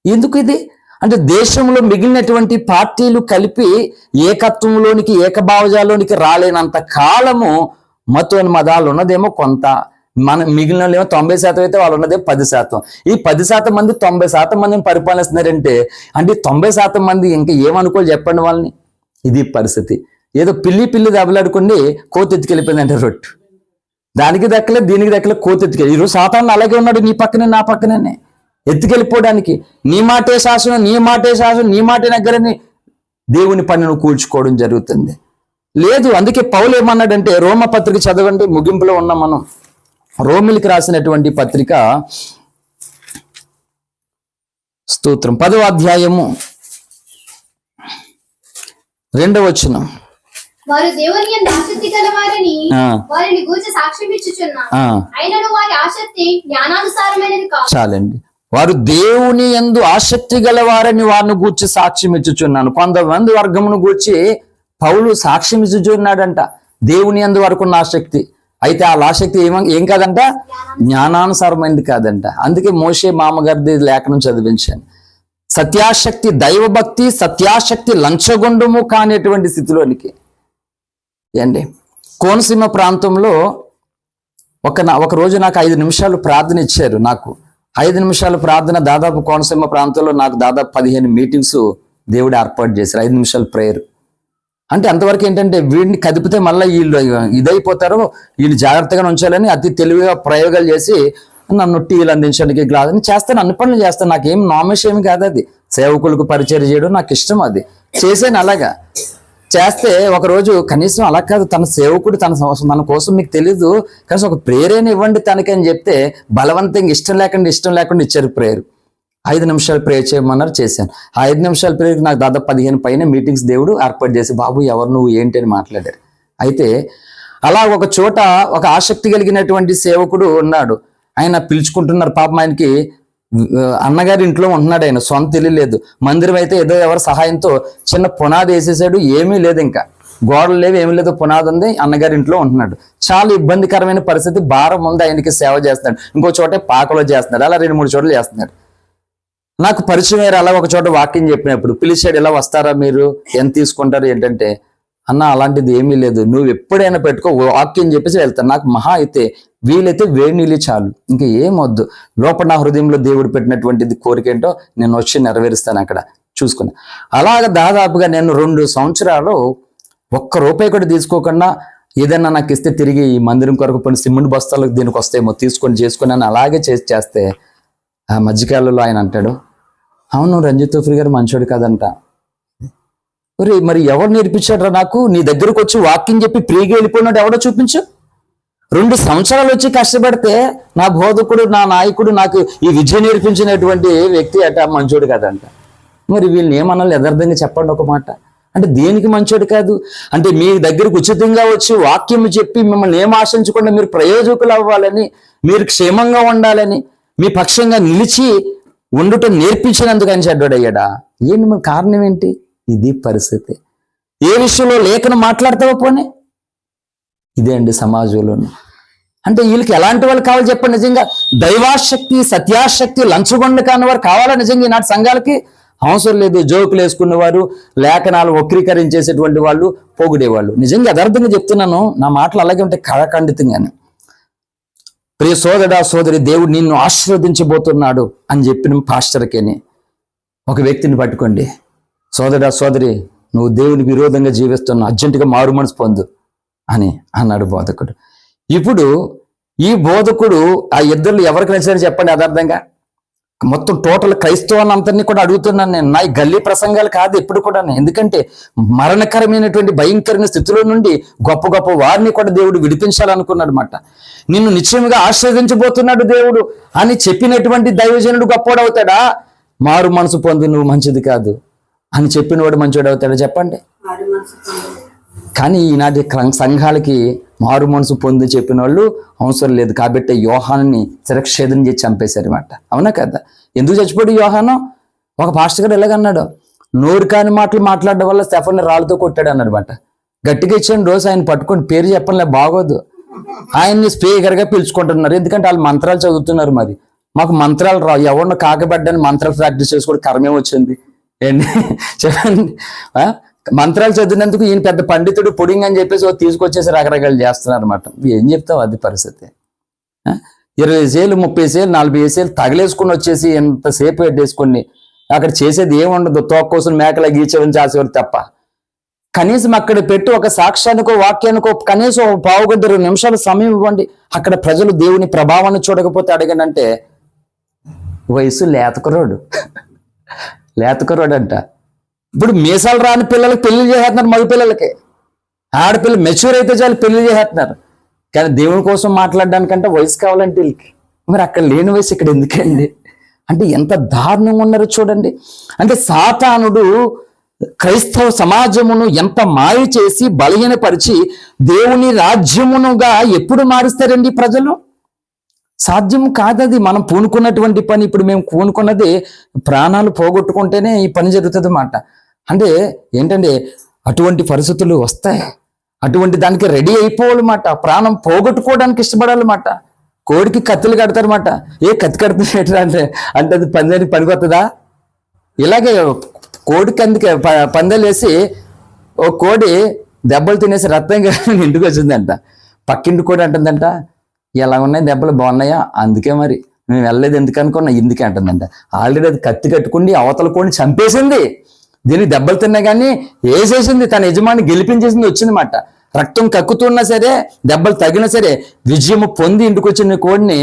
ఎందుకు ఇది? అంటే దేశంలో మిగిలినటువంటి పార్టీలు కలిపి ఏకత్వంలోనికి, ఏకభావజాలోనికి రాలేనంత కాలము మతోన్మాదాలు ఉన్నదేమో కొంత, మన మిగిలిన వాళ్ళు ఏమో 90% అయితే వాళ్ళు ఉన్నదే 10%. ఈ 10% మంది 90% మందిని పరిపాలిస్తున్నారంటే, అంటే 90% మంది ఇంకా ఏమనుకోవాలి చెప్పండి వాళ్ళని? ఇది పరిస్థితి. ఏదో పిల్లి దెబ్బలాడుకుండి కోతి ఎత్తుకెళ్ళిపోయిందంటే రొట్టు, దానికి దక్కలేదు, దీనికి దక్కలేదు, కోతి ఎత్తుకెళ్ళి. ఈరోజు సాతాను అలాగే ఉన్నాడు, నీ పక్కనే నా పక్కనే ఎత్తుకెళ్ళిపోవడానికి. నీ మాటే శాసనం, నీ మాటే నగ్గరని దేవుని పనిని కూల్చుకోవడం జరుగుతుంది. లేదు. అందుకే పౌలు ఏమన్నాడంటే, రోమ పత్రిక చదవండి, ముగింపులో ఉన్నాం మనం. రోమిలికి రాసినటువంటి పత్రిక, స్తోత్రం, 10వ అధ్యాయము 2వ వచనం. వారు దేవుని యందు ఆసక్తి గలవారని వారిని గూర్చి సాక్ష్యం ఇచ్చుచున్నారు. అయినను వారి ఆసక్తి జ్ఞానానుసారమైనది కాదు. చాలండి. వారు దేవుని యందు ఆసక్తి గలవారని వారిని గూర్చి సాక్ష్యం ఇచ్చుచున్నాను. కొంతమంది వర్గమును గూర్చి పౌలు సాక్ష్యం ఇచ్చుచున్నాడంట, దేవుని యందు వరకున్న ఆసక్తి. అయితే ఆ ఆసక్తి ఏం కాదంట? జ్ఞానానుసారమైనది కాదంట. అందుకే మోషే మామగారిది లేఖనం చదివించాను. సత్యాశక్తి, దైవభక్తి, సత్యాశక్తి లంచగొండము కానిటువంటి స్థితిలోనికి ఏండి. కోనసీమ ప్రాంతంలో ఒక రోజు నాకు 5 నిమిషాలు ప్రార్థన ఇచ్చారు. నాకు 5 నిమిషాల ప్రార్థన, దాదాపు కోనసీమ ప్రాంతంలో నాకు దాదాపు 15 మీటింగ్స్ దేవుడు ఏర్పాటు చేశారు. 5 నిమిషాల ప్రేయర్. అంటే అంతవరకు ఏంటంటే వీడిని కదిపితే మళ్ళీ వీళ్ళు ఇదైపోతారు, వీళ్ళు జాగ్రత్తగా ఉంచాలని అతి తెలివిగా ప్రయోగాలు చేసి నన్ను టీలు అందించడానికి గ్లాస్ అని చేస్తాను, అన్ని పనులు చేస్తాను. నాకేం నామేష్ ఏమి కాదు అది. సేవకులకు పరిచయం చేయడం నాకు ఇష్టం, అది చేసాను. అలాగా చేస్తే ఒకరోజు కనీసం అలా కాదు, తన సేవకుడు తన కోసం మీకు తెలీదు కనీసం ఒక ప్రేరేని ఇవ్వండి తనకి అని చెప్తే బలవంతంగా ఇష్టం లేకుండా ఇచ్చారు ప్రేయర్. 5 నిమిషాలు ప్రేయర్ చేయమన్నారు, చేశాను. ఆ 5 నిమిషాల ప్రేయర్కి నాకు దాదాపు 15 పైన మీటింగ్స్ దేవుడు ఏర్పాటు చేసి, బాబు ఎవరు నువ్వు ఏంటి అని మాట్లాడారు. అయితే అలా ఒక చోట ఒక ఆసక్తి కలిగినటువంటి సేవకుడు ఉన్నాడు. ఆయన పిలుచుకుంటున్నారు. పాపం ఆయనకి అన్నగారి ఇంట్లో ఉంటున్నాడు, ఆయన సొంత ఇల్లు లేదు. మందిరం అయితే ఏదో ఎవరి సహాయంతో చిన్న పునాది వేసేసాడు, ఏమీ లేదు, ఇంకా గోడలు లేవు, ఏమీ లేదు, పునాది ఉంది. అన్నగారి ఇంట్లో ఉంటున్నాడు. చాలా ఇబ్బందికరమైన పరిస్థితి, భారం ఉంది, ఆయనకి సేవ చేస్తున్నాడు. ఇంకో చోట పాకలో చేస్తున్నాడు, అలా 2-3 చోట్ల చేస్తున్నాడు. నాకు పరిచయం అయ్యారు. అలా ఒక చోట వాక్యం చెప్పినప్పుడు పిలిచాడు, ఇలా వస్తారా మీరు, ఎంత తీసుకుంటారు ఏంటంటే, అన్న అలాంటిది ఏమీ లేదు, నువ్వు ఎప్పుడైనా పెట్టుకో, వాక్యం చెప్పేసి వెళ్తాను. నాకు మహా అయితే వీలైతే వేడి నీళ్ళు చాలు, ఇంకా ఏమొద్దు. లోపల నా హృదయంలో దేవుడు పెట్టినటువంటిది కోరిక ఏంటో నేను వచ్చి నెరవేరుస్తాను అక్కడ చూసుకుని. అలాగ దాదాపుగా నేను 2 సంవత్సరాలు ఒక్క రూపాయి కూడా తీసుకోకుండా ఏదైనా నాకు ఇస్తే తిరిగి ఈ మందిరం కొరకు పని సిమెంట్ బస్తాలకు దీనికి వస్తాయేమో తీసుకొని చేసుకుని అని అలాగే చేస్తే ఆ మధ్యకాలంలో ఆయన అంటాడు, అవును రంజిత్ తోఫ్రీ గారు మంచోడు కాదంట. మరి ఎవరు నేర్పించాడ్రా నాకు, నీ దగ్గరకు వచ్చి వాక్యం చెప్పి ప్రీగా వెళ్ళిపోయినాడు ఎవడో చూపించు. 2 సంవత్సరాలు వచ్చి కష్టపడితే నా బోధకుడు, నా నాయకుడు, నాకు ఈ విద్య నేర్పించినటువంటి వ్యక్తి అట మంచోడు కాదంట. మరి వీళ్ళని ఏమన్నా యథార్థంగా చెప్పండి ఒక మాట. అంటే దేనికి మంచోడు కాదు అంటే, మీ దగ్గరకు ఉచితంగా వచ్చి వాక్యం చెప్పి మిమ్మల్ని ఏం ఆశించకుండా మీరు ప్రయోజకులు అవ్వాలని, మీరు క్షేమంగా ఉండాలని, మీ పక్షంగా నిలిచి ఉండుట నేర్పించినందుకు అని చెడ్డోడయ్యాడా? ఏంటి మన కారణం ఏంటి? ఇది పరిస్థితి. ఏ విషయంలో లేఖను మాట్లాడతావో పోనీ, ఇదే అండి సమాజంలోను. అంటే వీళ్ళకి ఎలాంటి వాళ్ళు కావాలి చెప్పండి? నిజంగా దైవాశక్తి, సత్యాశక్తి, లంచగొండ కాని వారు కావాలా నిజంగా ఈనాటి సంఘాలకి? అవసరం లేదు. జోకులు వేసుకునేవారు, లేఖనాలు వక్రీకరించేసేటువంటి వాళ్ళు, పొగిడేవాళ్ళు. నిజంగా యథార్థంగా చెప్తున్నాను, నా మాటలు అలాగే ఉంటాయి కళాఖండితంగానే. ప్రియ సోదరుడా సోదరి, దేవుడు నిన్ను ఆశీర్వదించబోతున్నాడు అని చెప్పిన పాస్టర్కేని ఒక వ్యక్తిని పట్టుకోండి, సోదరుడా సోదరి నువ్వు దేవునికి విరోధంగా జీవిస్తున్నావు, అర్జెంటుగా మారు మనసు పొందు అని అన్నాడు బోధకుడు. ఇప్పుడు ఈ బోధకుడు ఆ ఇద్దరు ఎవరికి నచ్చారని చెప్పండి యథార్థంగా? మొత్తం టోటల్ క్రైస్తవాన్ని కూడా అడుగుతున్నాను నేను. నా గల్లీ ప్రసంగాలు కాదు ఎప్పుడు కూడా. ఎందుకంటే మరణకరమైనటువంటి భయంకరమైన స్థితిలో నుండి గొప్ప గొప్ప వారిని కూడా దేవుడు విడిపించాలనుకున్నాడు అన్నమాట. నిన్ను నిశ్చయంగా ఆశీర్వదించబోతున్నాడు దేవుడు అని చెప్పినటువంటి దైవజనుడు గొప్పవాడు అవుతాడా? మారు మనసు పొంది నువ్వు మంచిది కాదు అని చెప్పినవాడు మంచివాడు అవుతాడా చెప్పండి? కానీ ఈనాటి సంఘాలకి మారు మనసు పొంది చెప్పిన వాళ్ళు అవసరం లేదు. కాబట్టి యోహానుని శిరచ్ఛేదం చేసి చంపేశారు అన్నమాట. అవునా కదా? ఎందుకు చచ్చిపోయాడు యోహాను? ఒక పాస్టర్ గారు ఎలాగన్నాడు, నోరు కాని మాటలు మాట్లాడడం వల్ల స్టెఫన్ని రాళ్ళతో కొట్టాడు అన్నమాట. గట్టిగా ఇచ్చాను రోజు ఆయన పట్టుకొని పేరు చెప్పలే, బాగోదు. ఆయన్ని స్పీకర్గా పిలుచుకుంటున్నారు, ఎందుకంటే వాళ్ళు మంత్రాలు చదువుతున్నారు. మరి మాకు మంత్రాలు రావు, ఎవరిని కాకబడ్డాన్ని మంత్రాలు ప్రాక్టీస్ చేసుకోవడం కర్మే వచ్చింది ఏంటి చెప్పండి. మంత్రాలు చదివినందుకు ఈయన పెద్ద పండితుడు పుడింగ్ అని చెప్పేసి తీసుకొచ్చేసి రకరకాలు చేస్తున్నారు అనమాట. ఏం చెప్తావు? అది పరిస్థితి. 20 ఏళ్ళు 30 ఏళ్ళు 40 ఏళ్ళు తగలేసుకుని వచ్చేసి ఎంతసేపు పెట్టేసుకుని అక్కడ చేసేది ఏముండదు, తోక కోసం మేకల గీచేవని చేసేవారు తప్ప. కనీసం అక్కడ పెట్టి ఒక సాక్ష్యానికో వాక్యానికో కనీసం 15-20 నిమిషాలు సమయం ఇవ్వండి. అక్కడ ప్రజలు దేవుని ప్రభావాన్ని చూడకపోతే అడగనంటే వయసు లేతకురోడు అంట. ఇప్పుడు మీసాలు రాని పిల్లలకి పెళ్లి చేసేస్తున్నారు, మగ పిల్లలకి. ఆడపిల్లలు మెచ్యూర్ అయితే చాలు పెళ్లి చేసేస్తున్నారు. కానీ దేవుని కోసం మాట్లాడడానికంటే వయసు కావాలంటే వీళ్ళకి. మరి అక్కడ లేని వయసు ఇక్కడ ఎందుకండి? అంటే ఎంత దారుణంగా ఉన్నారో చూడండి. అంటే సాతానుడు క్రైస్తవ సమాజమును ఎంత మాయ చేసి బలహీనపరిచి దేవుని రాజ్యమునుగా ఎప్పుడు మారుస్తారండి ప్రజలు? సాధ్యం కాదది. మనం పూనుకున్నటువంటి పని. ఇప్పుడు మేము పూనుకున్నది ప్రాణాలు పోగొట్టుకుంటేనే ఈ పని జరుగుతుంది అన్నమాట. అంటే ఏంటంటే అటువంటి పరిస్థితులు వస్తాయి, అటువంటి దానికి రెడీ అయిపోవాలన్నమాట. ప్రాణం పోగొట్టుకోవడానికి ఇష్టపడాలన్నమాట. కోడికి కత్తులు కడతారన్నమాట. కత్తి కడుతున్నట్టు అంటే అది పందానికి పనికొస్తుందా? ఇలాగే కోడికి అందుకే పందాలు వేసి ఓ కోడి దెబ్బలు తినేసి రక్తంగా ఇంటికి వచ్చిందంట. పక్కింటి కోడి అంటుందంట, ఎలా ఉన్నాయి దెబ్బలు, బాగున్నాయా? అందుకే మరి మేము వెళ్ళలేదు ఎందుకు అనుకున్నా, ఇందుకే అంటుందంట. ఆల్రెడీ అది కత్తి కట్టుకుని అవతల కోడిని చంపేసింది. దీనికి దెబ్బలు తిన్నా కానీ వేసేసింది, తన యజమాని గెలిపించేసింది, వచ్చిందన్నమాట. రక్తం కక్కుతున్నా సరే, దెబ్బలు తగినా సరే, విజయము పొంది ఇంటికి వచ్చిన కోడిని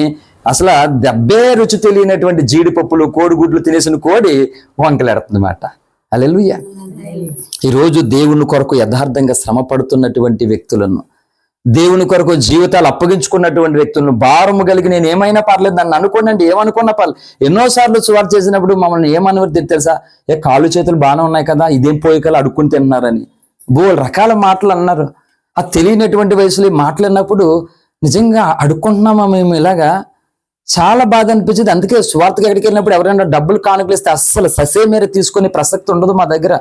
అసలు దెబ్బే రుచి తెలియనటువంటి జీడిపప్పులు కోడిగుడ్లు తినేసిన కోడి వంకలెడుతుందన్నమాట. హల్లెలూయా. ఈరోజు దేవుని కొరకు యథార్థంగా శ్రమ పడుతున్నటువంటి వ్యక్తులను, దేవుని కొరకు జీవితాలు అప్పగించుకున్నటువంటి వ్యక్తులను, భారము కలిగి నేను ఏమైనా పర్లేదు నన్ను అనుకోండి, ఏమనుకున్నా పర్లేదు. ఎన్నోసార్లు సువార్త చేసినప్పుడు మమ్మల్ని ఏమనివారు తెలుసా, కాళ్ళు చేతులు బాగానే ఉన్నాయి కదా, ఇదేం పోయికలు అడుక్కుని తిన్నారని బోల్ రకాల మాటలు అన్నారు. ఆ తెలియనటువంటి వయసులో ఈ మాటలు అన్నప్పుడు నిజంగా అడుక్కుంటున్నామా మేము ఇలాగా, చాలా బాధ అనిపించింది. అందుకే సువార్తకి ఎక్కడికి వెళ్ళినప్పుడు ఎవరైనా డబ్బులు కానుకలు ఇస్తే అస్సలు ససే మేర తీసుకునే ప్రసక్తి ఉండదు మా దగ్గర.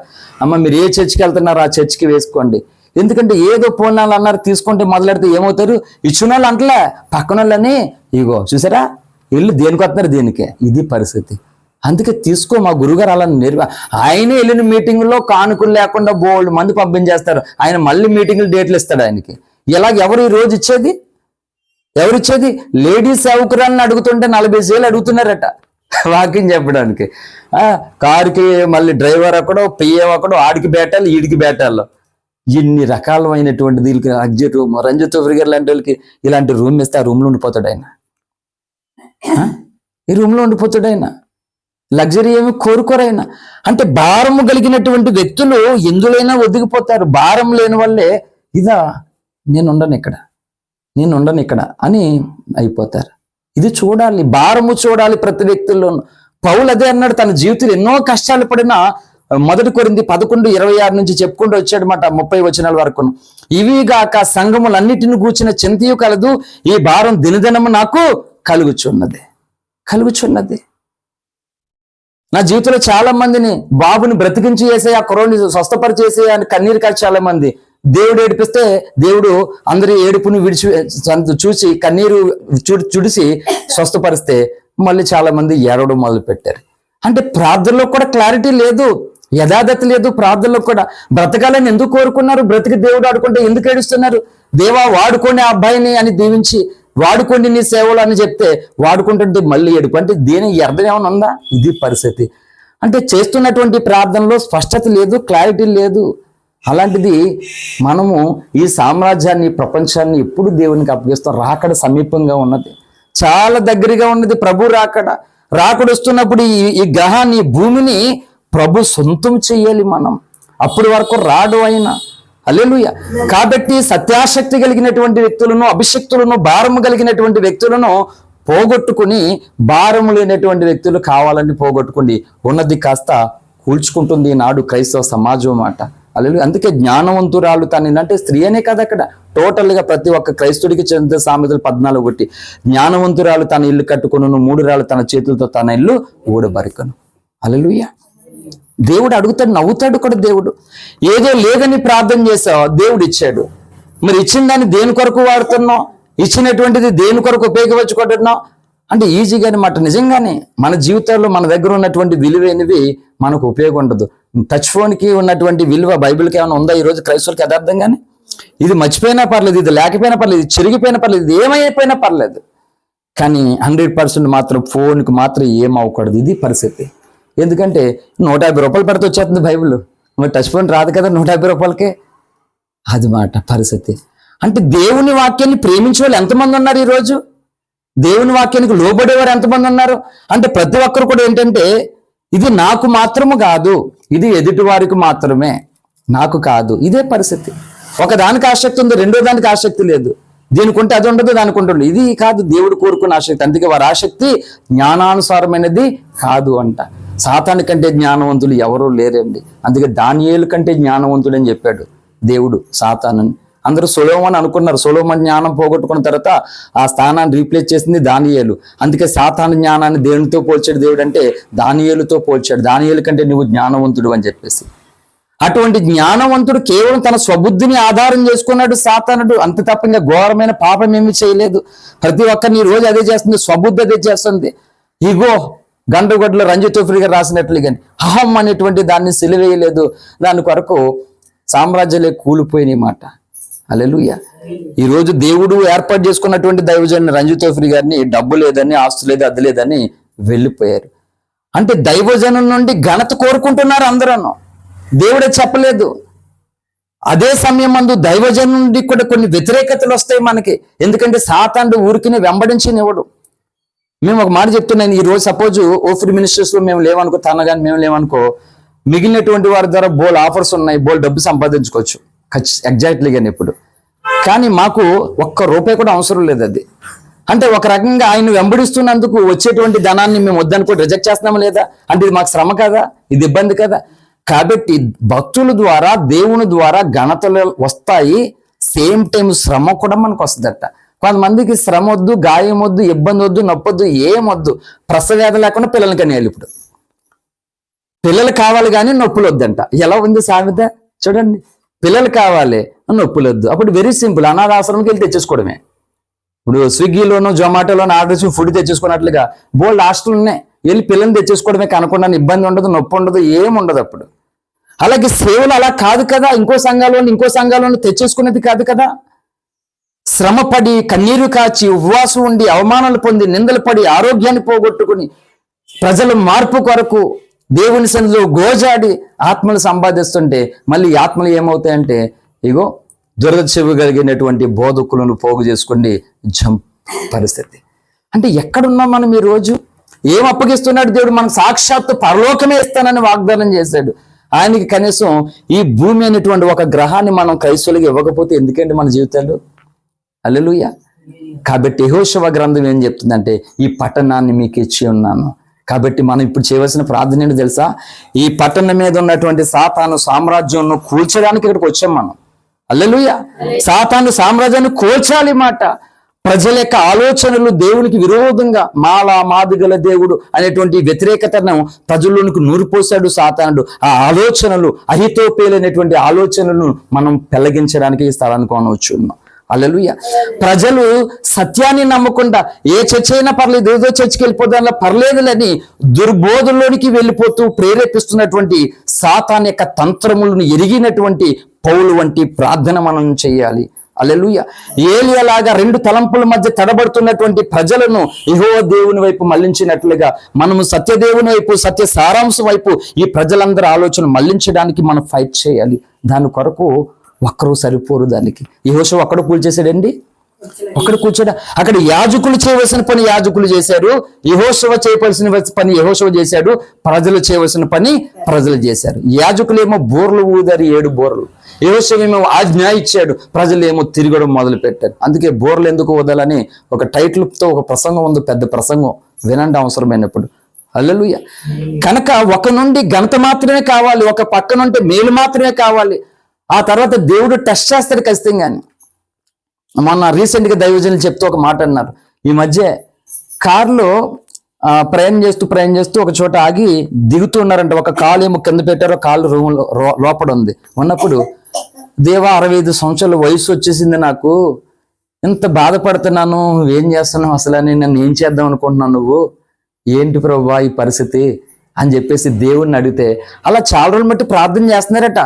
అమ్మ మీరు ఏ చర్చికి వెళ్తున్నారో ఆ చర్చికి వేసుకోండి, ఎందుకంటే ఏదో పోనాలు అన్నారు తీసుకుంటే మొదలెడితే ఏమవుతారు, ఇచ్చిన వాళ్ళు అంటలే పక్కన వాళ్ళని, ఇగో చూసారా వీళ్ళు దేనికి వస్తున్నారు దీనికే, ఇది పరిస్థితి. అందుకే తీసుకో, మా గురుగారు అలా ఆయనే వెళ్ళిన మీటింగుల్లో కానుకలు లేకుండా బోల్డ్ మంది పంపించేస్తారు. ఆయన మళ్ళీ మీటింగులు డేట్లు ఇస్తాడు ఆయనకి. ఇలాగ ఎవరు ఈ రోజు ఇచ్చేది, ఎవరిచ్చేది? లేడీస్ సేవకురాలను అడుగుతుంటే 40,000 అడుగుతున్నారట వాకింగ్ చెప్పడానికి. కారుకి మళ్ళీ డ్రైవర్ అక్కడో, పిఏ అక్కడో, ఆడికి బేటాలు ఈడికి బేటాలు, ఇన్ని రకాలమైనటువంటి దీనికి లగ్జరీ రూమ్. రంజిత్ ఫ్రిగర్ లాంటి వాళ్ళకి ఇలాంటి రూమ్ ఇస్తే ఆ రూమ్లో ఉండిపోతాడు ఆయన, ఈ రూమ్లో ఉండిపోతాడు ఆయన. లగ్జరీ ఏమి కోరుకోరైనా. అంటే భారము కలిగినటువంటి వ్యక్తులు ఎందులైనా ఒదిగిపోతారు. భారం లేని వాళ్ళే ఇదా నేను ఉండను ఇక్కడ అని అయిపోతారు. ఇది చూడాలి, భారము చూడాలి ప్రతి వ్యక్తుల్లోనూ. పౌలు అదే అన్నాడు, తన జీవితంలో ఎన్నో కష్టాలు పడినా 1 కొరింథీ 11:26 నుంచి చెప్పుకుంటూ వచ్చాడనమాట 30 వచనాల వరకు. ఇవి గాక సంఘములన్నిటిని గూర్చిన చింతయు కలదు, ఈ భారం దినదినము నాకు కలుగుచున్నది. నా జీవితంలో చాలా మందిని బాబుని బ్రతికించి వేసే, ఆ కుర్రోని స్వస్థపరిచేసే అని కన్నీరు కాదు చాలా మంది. దేవుడు ఏడిపిస్తే దేవుడు అందరి ఏడుపుని చూసి కన్నీరు చుడిసి స్వస్థపరిస్తే మళ్ళీ చాలా మంది ఏడవడం మొదలు పెట్టారు. అంటే ప్రార్థనలో కూడా క్లారిటీ లేదు, యథార్థత లేదు. ప్రార్థనలో కూడా బ్రతకాలని ఎందుకు కోరుకున్నారు, బ్రతికి దేవుడు ఆడుకుంటే ఎందుకు ఏడుస్తున్నారు? దేవా వాడుకోండి ఆ అబ్బాయిని అని దీవించి, వాడుకోండి నీ సేవలు అని చెప్తే వాడుకుంటుంటే మళ్ళీ ఏడుపు. అంటే దీని అర్థం ఏమైనా ఉందా? ఇది పరిస్థితి. అంటే చేస్తున్నటువంటి ప్రార్థనలో స్పష్టత లేదు, క్లారిటీ లేదు. అలాంటిది మనము ఈ సామ్రాజ్యాన్ని, ప్రపంచాన్ని ఎప్పుడు దేవునికి అప్పగిస్తాం. రాకడ సమీపంగా ఉన్నది, చాలా దగ్గరగా ఉన్నది. ప్రభు రాకడ వస్తున్నప్పుడు ఈ గ్రహాన్ని, ఈ భూమిని ప్రభు సొంతం చెయ్యాలి మనం. అప్పటి వరకు రాడు అయినా. హల్లెలూయా. కాబట్టి సత్యాశక్తి కలిగినటువంటి వ్యక్తులను, అభిషక్తులను, భారము కలిగినటువంటి వ్యక్తులను పోగొట్టుకుని భారము లేనటువంటి వ్యక్తులు కావాలని పోగొట్టుకుని ఉన్నది కాస్త కూల్చుకుంటుంది ఈనాడు క్రైస్తవ సమాజం మాట. హల్లెలూయా. అందుకే జ్ఞానవంతురాలు తను అంటే స్త్రీ అనే కదా, అక్కడ టోటల్గా ప్రతి ఒక్క క్రైస్తుడికి చెందిన సామెతలు 14:1. జ్ఞానవంతురాలు తన ఇల్లు కట్టుకును, 3 రాళ్ళు తన చేతులతో తన ఇల్లు ఊడబరికను. హల్లెలూయా. దేవుడు అడుగుతాడు, నవ్వుతాడు కూడా. దేవుడు ఏదో లేదని ప్రార్థన చేసావు, దేవుడు ఇచ్చాడు. మరి ఇచ్చిన దాన్ని దేని కొరకు వాడుతున్నావు? ఇచ్చినటువంటిది దేని కొరకు ఉపయోగించుకుంటున్నావు? అంటే ఈజీగా అనమాట. నిజంగానే మన జీవితాల్లో మన దగ్గర ఉన్నటువంటి విలువైనవి మనకు ఉపయోగం ఉండదు. టచ్ ఫోన్కి ఉన్నటువంటి విలువ బైబిల్కి ఏమైనా ఉందా ఈరోజు క్రైస్తవులకి యథార్థంగానే? ఇది మర్చిపోయినా పర్లేదు, ఇది లేకపోయినా పర్లేదు, ఇది చిరిగిపోయినా పర్లేదు, ఇది ఏమైపోయినా పర్లేదు, కానీ 100% మాత్రం ఫోన్కి మాత్రం ఏమవ్వకూడదు. ఇది పరిస్థితి. ఎందుకంటే 150 రూపాయలు పెడితే వచ్చేస్తుంది బైబిల్, మరి టచ్ ఫోన్ రాదు కదా 150 రూపాయలకే. అది మాట పరిస్థితి. అంటే దేవుని వాక్యాన్ని ప్రేమించే వాళ్ళు ఎంతమంది ఉన్నారు ఈరోజు? దేవుని వాక్యానికి లోబడేవారు ఎంతమంది ఉన్నారు? అంటే ప్రతి ఒక్కరు కూడా ఏంటంటే ఇది నాకు మాత్రము కాదు, ఇది ఎదుటి వారికి మాత్రమే, నాకు కాదు. ఇదే పరిస్థితి. ఒకదానికి ఆసక్తి ఉంది, రెండో దానికి ఆసక్తి లేదు. దీనికి ఉంటే అది ఉండదు, దానికి ఉంటుంది. ఇది కాదు దేవుడు కోరుకున్న ఆసక్తి. అందుకే వారి ఆసక్తి జ్ఞానానుసారమైనది కాదు అంట. సాతాను కంటే జ్ఞానవంతులు ఎవరూ లేరండి. అందుకే దానియేలు కంటే జ్ఞానవంతుడు అని చెప్పాడు దేవుడు సాతానుని. అందరూ సొలొమోన్ అనుకున్నారు. సొలొమోన్ జ్ఞానం పోగొట్టుకున్న తర్వాత ఆ స్థానాన్ని రీప్లేస్ చేసింది దానియేలు. అందుకే సాతాను జ్ఞానాన్ని దేనితో పోల్చాడు దేవుడు అంటే దానియేలుతో పోల్చాడు. దానియేలు కంటే నువ్వు జ్ఞానవంతుడు అని చెప్పేసి. అటువంటి జ్ఞానవంతుడు కేవలం తన స్వబుద్ధిని ఆధారం చేసుకున్నాడు సాతానుడు. అంత తప్ప ఇంకా ఘోరమైన పాపం ఏమీ చేయలేదు. ప్రతి ఒక్కరిని ఈ రోజు అదే చేస్తుంది, స్వబుద్ధి అదే చేస్తుంది. ఇగో గండ్రగొడ్డలో రంజిత్ ఫ్రిగర్ రాసినట్లు కానీ అహం అనేటువంటి దాన్ని సిలివేయలేదు. దాని కొరకు సామ్రాజ్యాలే కూలిపోయినాయి మాట. హల్లెలూయా. ఈ రోజు దేవుడు ఏర్పాటు చేసుకున్నటువంటి దైవజనుని రంజిత్ ఫ్రిగర్ని డబ్బు లేదని, ఆస్తు లేదు, అది లేదని వెళ్ళిపోయారు. అంటే దైవజనం నుండి ఘనత కోరుకుంటున్నారు అందరూ. దేవుడే చెప్పలేదు. అదే సమయం మందు దైవజనం నుండి కూడా కొన్ని వ్యతిరేకతలు వస్తాయి మనకి. ఎందుకంటే సాతానుడు ఊరికినే వెంబడించనివ్వడు. మేము ఒక మాట చెప్తున్నాను, ఈ రోజు సపోజ్ ఓఫ్రీ మినిస్టర్స్ లో మేము లేవనుకో, తనగాని మేము లేవనుకో, మిగిలినటువంటి వారి ద్వారా బోల్ ఆఫర్స్ ఉన్నాయి, బోల్ డబ్బు సంపాదించుకోవచ్చు ఎగ్జాక్ట్లీ కానీ ఇప్పుడు. కానీ మాకు ఒక్క రూపాయి కూడా అవసరం లేదు. అది అంటే ఒక రకంగా ఆయన వెంబడిస్తున్నందుకు వచ్చేటువంటి ధనాన్ని మేము వద్దనుకో రిజెక్ట్ చేస్తున్నామా లేదా? అంటే ఇది మాకు శ్రమ కదా, ఇది ఇబ్బంది కదా. కాబట్టి భక్తుల ద్వారా దేవుని ద్వారా ఘనతలు వస్తాయి, సేమ్ టైం శ్రమ కూడా మనకు వస్తుందట. కొంతమందికి శ్రమ వద్దు, గాయం వద్దు, ఇబ్బంది వద్దు, నొప్పొద్దు, ఏమొద్దు, ప్రసవేద లేకుండా పిల్లలకి కనేయాలి. ఇప్పుడు పిల్లలు కావాలి కానీ నొప్పులు వద్దంట. ఎలా ఉంది సామెత చూడండి, పిల్లలు కావాలి నొప్పులు వద్దు. అప్పుడు వెరీ సింపుల్, అనాథాశ్రమంకి వెళ్ళి తెచ్చేసుకోవడమే. ఇప్పుడు స్విగ్గీలోనూ జొమాటోలోనూ ఆర్డర్ చేసి ఫుడ్ తెచ్చేసుకున్నట్లుగా బోల్డ్ హాస్టల్ ఉన్నాయి, వెళ్ళి పిల్లల్ని తెచ్చేసుకోవడమే. కనుకుండా ఇబ్బంది ఉండదు, నొప్పి ఉండదు, ఏముండదు అప్పుడు. అలాగే సేవలు అలా కాదు కదా, ఇంకో సంఘాలను తెచ్చేసుకునేది కాదు కదా. శ్రమపడి కన్నీరు కాచి ఉపవాసం ఉండి అవమానాలు పొంది నిందలు పడి ఆరోగ్యాన్ని పోగొట్టుకుని ప్రజల మార్పు కొరకు దేవుని సన్నిధిలో గోజాడి ఆత్మలు సంపాదిస్తుంటే మళ్ళీ ఆత్మలు ఏమవుతాయంటే ఇగో దురదశివు కలిగినటువంటి బోధకులను పోగు చేసుకోండి పరిస్థితి. అంటే ఎక్కడున్నాం మనం ఈ రోజు? ఏం అప్పగిస్తున్నాడు దేవుడు? మనకు సాక్షాత్తు పరలోకమే ఇస్తానని వాగ్దానం చేశాడు. ఆయనకి కనీసం ఈ భూమి అనేటువంటి ఒక గ్రహాన్ని మనం క్రైస్తవులకి ఇవ్వకపోతే ఎందుకండి మన జీవితాలు? హల్లెలూయా. కాబట్టి యెహోషువ గ్రంథం ఏం చెప్తుందంటే ఈ పట్టణాన్ని మీకు ఇచ్చి ఉన్నాను. కాబట్టి మనం ఇప్పుడు చేయవలసిన ప్రార్థన ఏంటో తెలుసా? ఈ పట్టణం మీద ఉన్నటువంటి సాతాను సామ్రాజ్యంను కూల్చడానికి ఇక్కడికి వచ్చాం మనం. హల్లెలూయా. సాతాను సామ్రాజ్యాన్ని కూల్చాలి మాట. ప్రజల యొక్క ఆలోచనలు దేవునికి విరోధంగా మాదిగల దేవుడు అనేటువంటి వ్యతిరేకతను ప్రజల్లోనికి నూరిపోసాడు సాతానుడు. ఆ ఆలోచనలు అహితోపేలైనటువంటి ఆలోచనలను మనం పెళ్లగించడానికి ఈ స్థలానికి కొనవచ్చు. హల్లెలూయా. ప్రజలు సత్యాన్ని నమ్మకుండా ఏ చర్చ అయినా పర్లేదు, ఏదో చర్చకి వెళ్ళిపోదానిలో పర్లేదులని దుర్బోధంలోనికి వెళ్ళిపోతూ ప్రేరేపిస్తున్నటువంటి సాతాన్ యొక్క తంత్రములను ఎరిగినటువంటి పౌలు వంటి ప్రార్థన మనం చేయాలి. హల్లెలూయా. ఏలియాలాగా రెండు తలంపుల మధ్య తడబడుతున్నటువంటి ప్రజలను యెహోవా దేవుని వైపు మళ్లించినట్లుగా మనము సత్యదేవుని వైపు, సత్య సారాంశం వైపు ఈ ప్రజలందరి ఆలోచన మళ్లించడానికి మనం ఫైట్ చేయాలి. దాని కొరకు ఒక్కరు సరిపోరు. దానికి యెహోషువ ఒక్కడ కూల్చేశాడండి, ఒక్కడ కూర్చోడా. అక్కడ యాజకులు చేయవలసిన పని యాజకులు చేశారు, యెహోషువ చేయవలసిన పని యెహోషువ చేశాడు, ప్రజలు చేయవలసిన పని ప్రజలు చేశారు. యాజకులేమో బోర్లు ఊదారు, 7 బోర్లు. యెహోషువ ఏమో ఆజ్ఞ ఇచ్చాడు, ప్రజలు ఏమో తిరగడం మొదలు పెట్టారు. అందుకే బోర్లు ఎందుకు ఊదాలని ఒక టైటిల్తో ఒక ప్రసంగం ఉంది, పెద్ద ప్రసంగం, వినండి అవసరమైనప్పుడు. హల్లెలూయా. కనుక ఒక నుండి ఘనత మాత్రమే కావాలి, ఒక పక్క నుండి మేలు మాత్రమే కావాలి. ఆ తర్వాత దేవుడు టెస్ట్ చేస్తాడు ఖచ్చితంగాని. మొన్న రీసెంట్గా దైవజనులు చెప్తూ ఒక మాట అన్నారు. ఈ మధ్య కారులో ప్రయాణం చేస్తూ ఒక చోట ఆగి దిగుతున్నారంట. ఒక కాలు ఏమో కింద పెట్టారో, కాలు రూమ్లో లోపల ఉంది. ఉన్నప్పుడు దేవా 65 సంవత్సరాల వయసు వచ్చేసింది, నాకు ఎంత బాధపడుతున్నాను, ఏం చేస్తున్నావు అసలు అని, నన్ను ఏం చేద్దాం అనుకుంటున్నావు నువ్వు, ఏంటి ప్రభువా ఈ పరిస్థితి అని చెప్పేసి దేవుడిని అడిగితే, అలా చాలా రోజులు బట్టి ప్రార్థన చేస్తున్నారట,